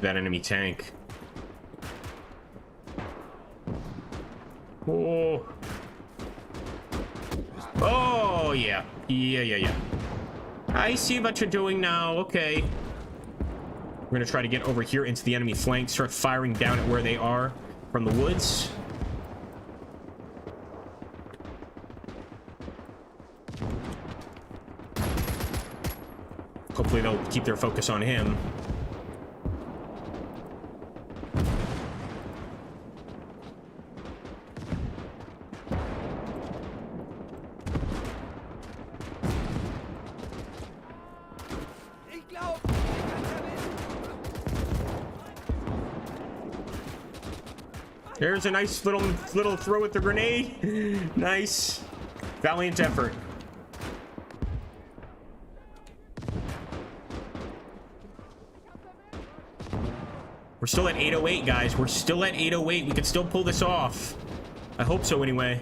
That enemy tank. Oh. Oh, yeah. Yeah. I see what you're doing now. Okay. We're going to try to get over here into the enemy flank, start firing down at where they are from the woods. Hopefully they'll keep their focus on him. There's a nice little throw with the grenade. Nice. Valiant effort. We're still at 808, guys. We're still at 808. We can still pull this off. I hope so, anyway.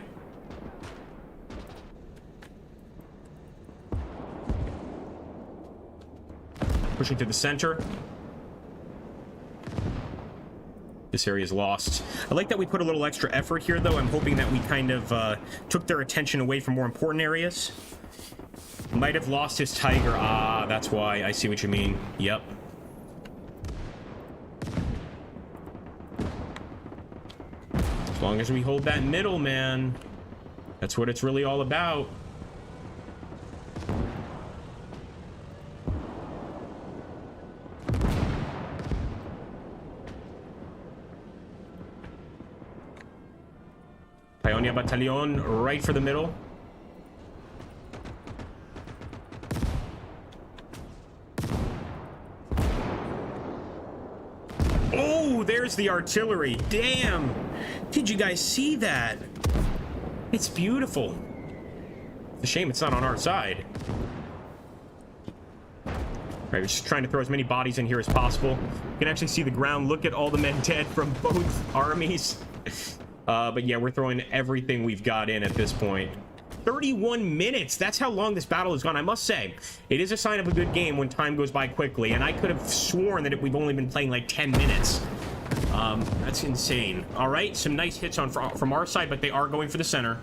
Pushing to the center. This area is lost. I like that we put a little extra effort here, though. I'm hoping that we kind of took their attention away from more important areas. Might have lost his tiger. Ah, that's why. I see what you mean. Yep. As long as we hold that middle, man. That's what it's really all about. Bayonet Battalion right for the middle. Oh, there's the artillery. Damn. Did you guys see that? It's beautiful. It's a shame it's not on our side. All right, we're just trying to throw as many bodies in here as possible. You can actually see the ground. Look at all the men dead from both armies. But yeah, we're throwing everything we've got in at this point. 31 minutes. That's how long this battle has gone. I must say, it is a sign of a good game when time goes by quickly. And I could have sworn that we've only been playing like 10 minutes. That's insane. All right, some nice hits on from our side, but they are going for the center.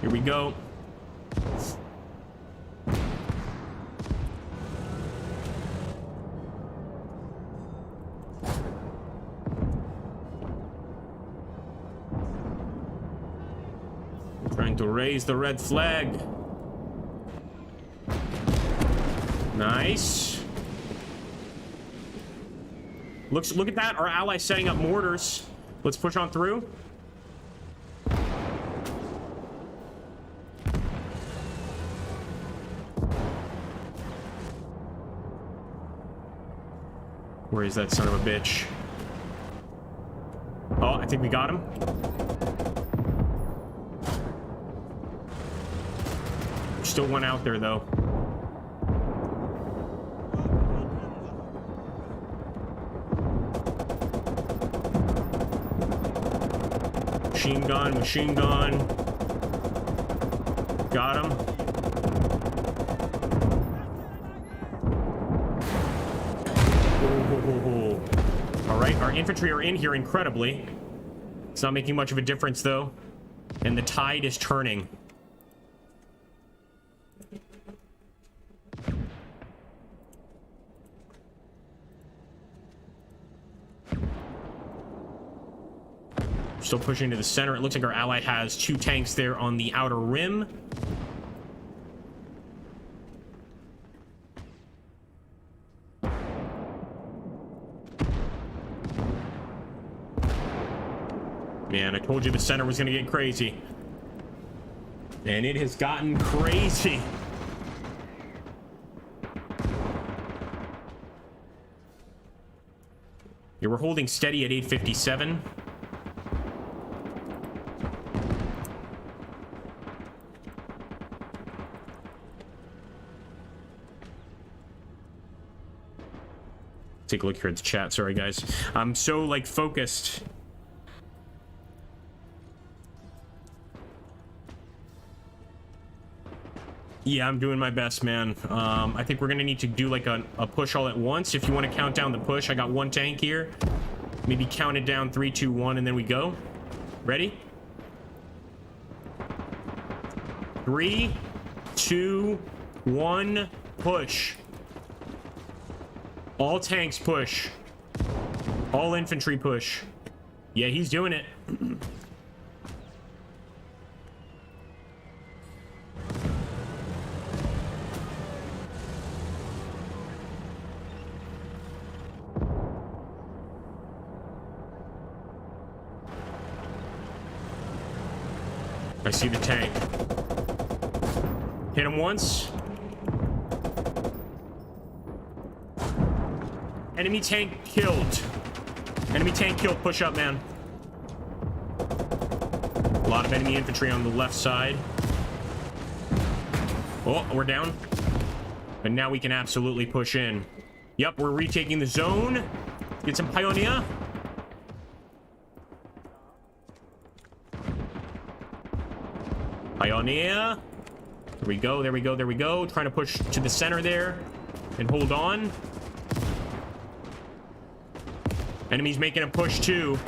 Here we go. Trying to raise the red flag. Nice. Look at that. Our allies setting up mortars. Let's push on through. Where is that son of a bitch? Oh, I think we got him. Still one out there, though. Machine gun, machine gun. Got him. All right, our infantry are in here incredibly. It's not making much of a difference, though. And the tide is turning. Still pushing to the center. It looks like our ally has 2 tanks there on the outer rim. Man, I told you the center was going to get crazy. And it has gotten crazy. Yeah, we're holding steady at 857. Take a look here at the chat. Sorry, guys. I'm so, like, focused. Yeah, I'm doing my best, man. I think we're gonna need to do, like, a push all at once. If you want to count down the push, I got 1 tank here. Maybe count it down 3, 2, 1, and then we go. Ready? 3, 2, 1, push. All tanks push. All infantry push. Yeah, he's doing it. I see the tank. Hit him once. Enemy tank killed. Enemy tank killed. Push up, man. A lot of enemy infantry on the left side. Oh, we're down. And now we can absolutely push in. Yep, we're retaking the zone. Get some Bayonet. Bayonet. There we go, there we go, there we go. Trying to push to the center there. And hold on. Enemy's making a push too.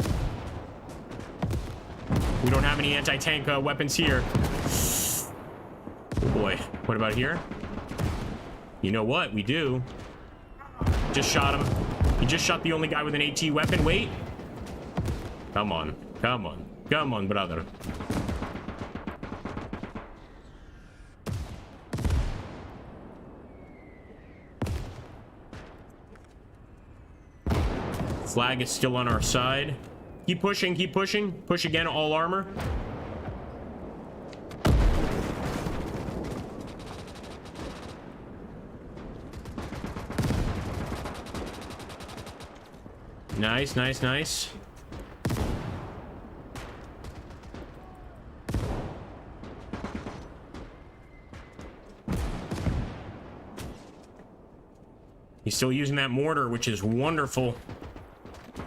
We don't have any anti-tank weapons here. Oh boy. What about here? You know what? We do. Just shot him. He just shot the only guy with an AT weapon. Wait. Come on. Come on. Come on, brother. Flag is still on our side. Keep pushing, keep pushing. Push again, all armor. Nice, nice, nice. He's still using that mortar, which is wonderful.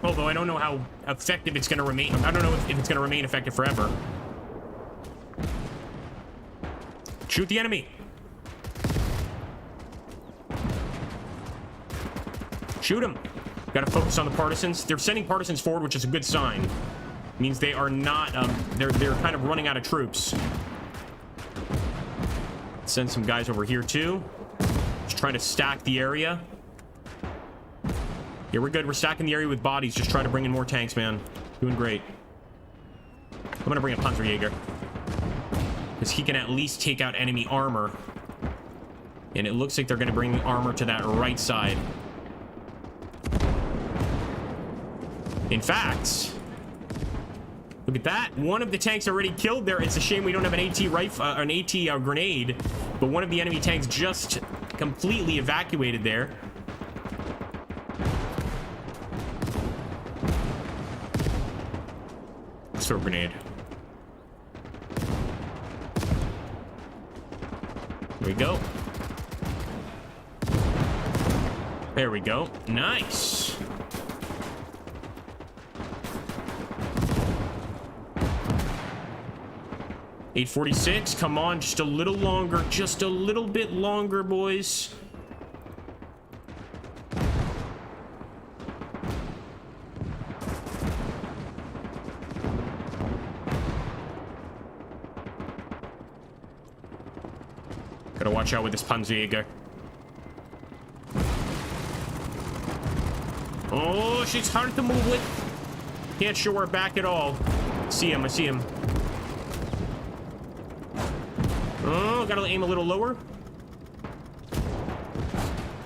Although I don't know how effective it's going to remain. I don't know if it's going to remain effective forever. Shoot the enemy. Shoot him. Got to focus on the partisans. They're sending partisans forward, which is a good sign. Means they are not, they're kind of running out of troops. Send some guys over here too. Just trying to stack the area. Yeah, we're good. We're stacking the area with bodies. Just try to bring in more tanks, man. Doing great. I'm gonna bring a Panzerjäger, because he can at least take out enemy armor. And it looks like they're gonna bring armor to that right side. In fact, look at that. One of the tanks already killed there. It's a shame we don't have an AT rifle, an AT grenade, but one of the enemy tanks just completely evacuated there. Let's throw a grenade. There we go. There we go. Nice. .846, come on, just a little longer, just a little bit longer, boys. Gotta watch out with this Panzerjäger. Oh, she's hard to move with. Can't show her back at all. See him, I see him. Oh, gotta aim a little lower.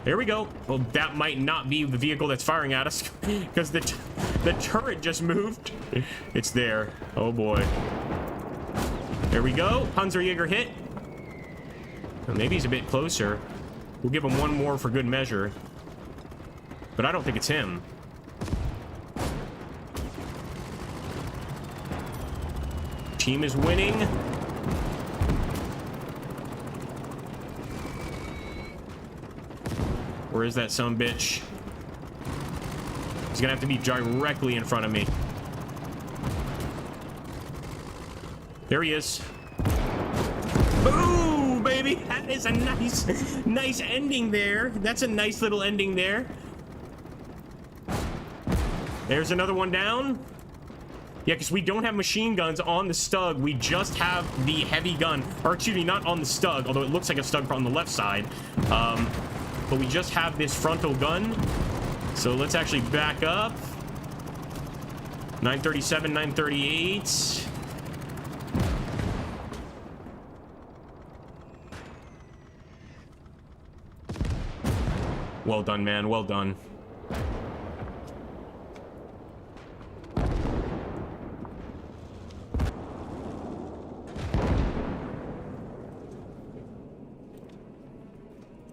There we go. Well, that might not be the vehicle that's firing at us, because the turret just moved. It's there. Oh boy. There we go. Panzerjäger hit. Well, maybe he's a bit closer. We'll give him one more for good measure. But I don't think it's him. Team is winning. Where is that sumbitch? He's gonna have to be directly in front of me. There he is. Ooh, baby! That is a nice ending there. That's a nice little ending there. There's another one down. Yeah, because we don't have machine guns on the Stug. We just have the heavy gun. Or excuse me, not on the Stug, although it looks like a Stug on the left side. But we just have this frontal gun. So let's actually back up. 937, 938. Well done, man. Well done.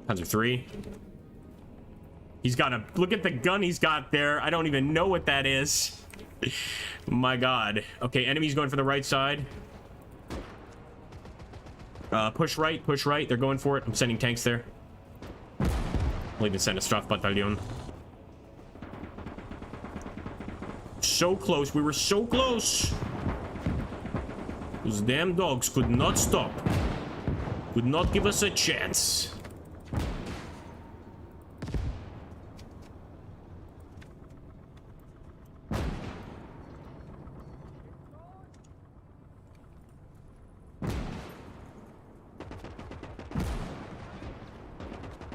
Panzer 3. He's got a look at the gun he's got there. I don't even know what that is. My god. Okay, enemies going for the right side. Push right, push right. They're going for it. I'm sending tanks there. I'll even send a Strafbataillon. So close. We were so close. Those damn dogs could not stop. Could not give us a chance.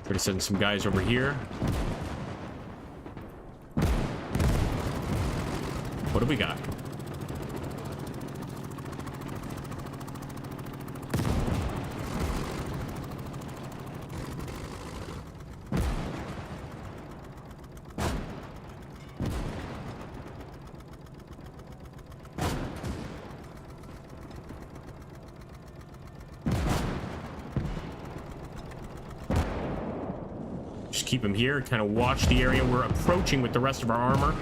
Try to send some guys over here. What do we got? Keep him here, kind of watch the area we're approaching with the rest of our armor.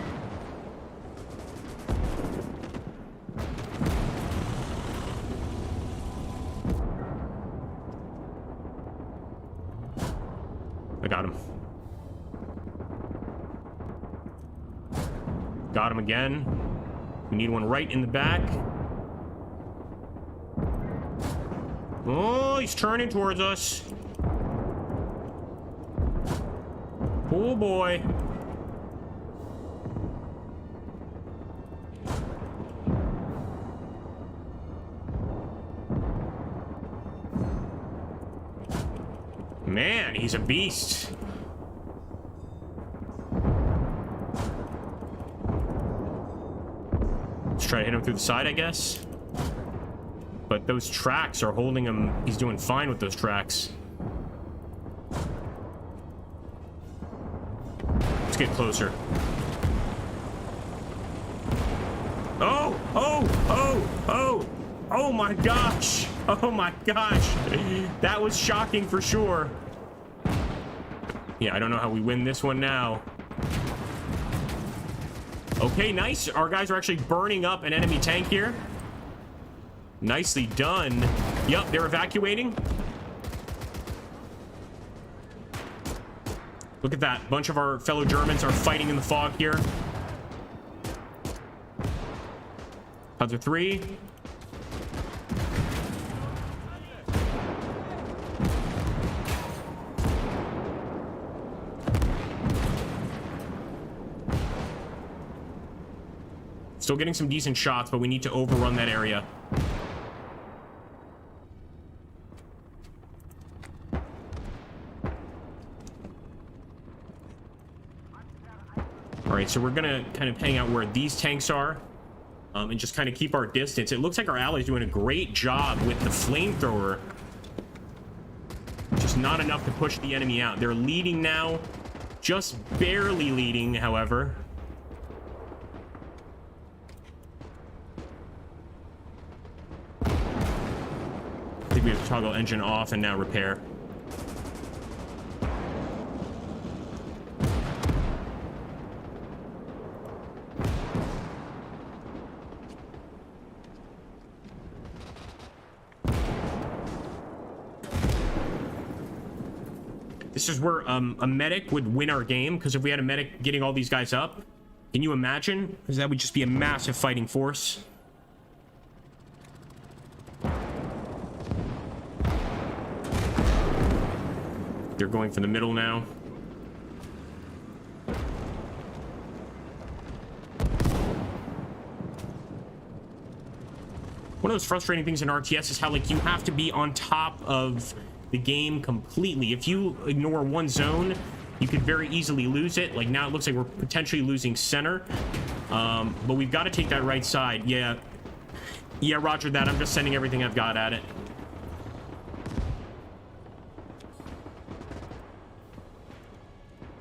Got him. Got him again. We need one right in the back. Oh, he's turning towards us. Oh boy. Man, he's a beast. Let's try to hit him through the side, I guess. But those tracks are holding him. He's doing fine with those tracks. Let's get closer. Oh, oh, oh, oh, oh my gosh. Oh my gosh. That was shocking for sure. Yeah, I don't know how we win this one now. Okay, nice. Our guys are actually burning up an enemy tank here. Nicely done. Yup, they're evacuating. Look at that. A bunch of our fellow Germans are fighting in the fog here. Other three. Still getting some decent shots, but we need to overrun that area. All right, so we're gonna kind of hang out where these tanks are, and just kind of keep our distance. It looks like our allies doing a great job with the flamethrower. Just not enough to push the enemy out. They're leading now, just barely leading, however. I think we have to toggle engine off and now repair. This is where a medic would win our game, because if we had a medic getting all these guys up, can you imagine? Because that would just be a massive fighting force. They're going for the middle now. One of those frustrating things in RTS is how, like, you have to be on top of the game completely. If you ignore one zone, you could very easily lose it. Like, now it looks like we're potentially losing center. But we've got to take that right side. Yeah, roger that. I'm just sending everything I've got at it.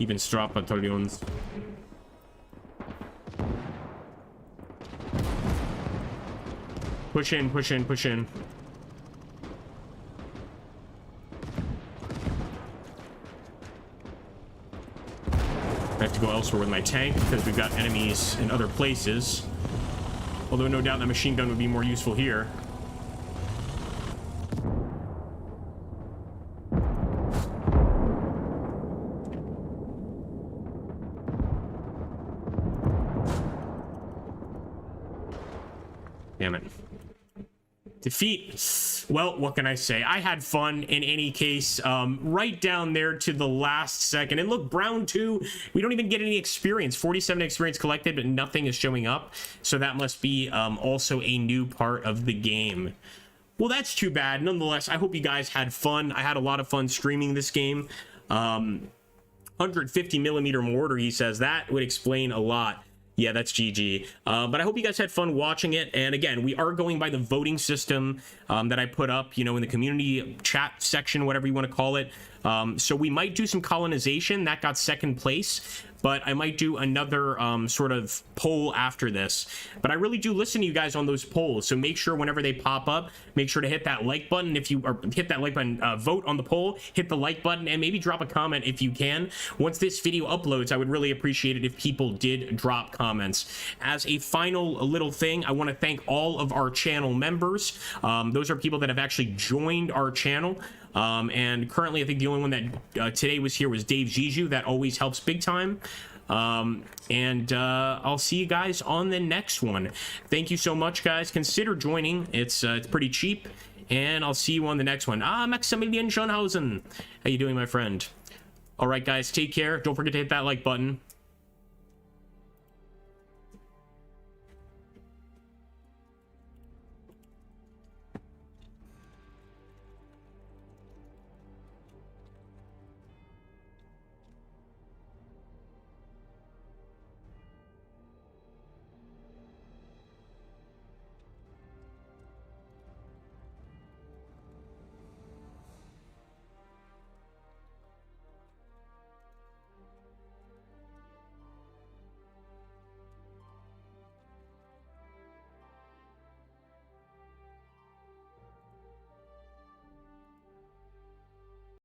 Even Strap battalions. Push in, push in, push in. I have to go elsewhere with my tank because we've got enemies in other places. Although no doubt that machine gun would be more useful here. Damn it. Defeat. Well, what can I say? I had fun in any case. Right down there to the last second. And look, Brown 2, we don't even get any experience. 47 experience collected, but nothing is showing up. So that must be also a new part of the game. Well, that's too bad. Nonetheless, I hope you guys had fun. I had a lot of fun streaming this game. 150 millimeter mortar, he says. That would explain a lot. Yeah, that's GG. But I hope you guys had fun watching it. And again, we are going by the voting system that I put up, you know, in the community chat section, whatever you want to call it. So we might do some colonization. That got second place. But I might do another sort of poll after this. But I really do listen to you guys on those polls. So make sure whenever they pop up, make sure to hit that like button. If you hit that like button, vote on the poll, hit the like button, and maybe drop a comment if you can. Once this video uploads, I would really appreciate it if people did drop comments. As a final little thing, I want to thank all of our channel members. Those are people that have actually joined our channel. And currently I think the only one that today was here was Dave Zissou. That always helps big time. And I'll see you guys on the next one. Thank you so much, guys. Consider joining. It's pretty cheap, and I'll see you on the next one. Maximilian Schonhausen, how you doing, my friend? All right, guys, take care. Don't forget to hit that like button.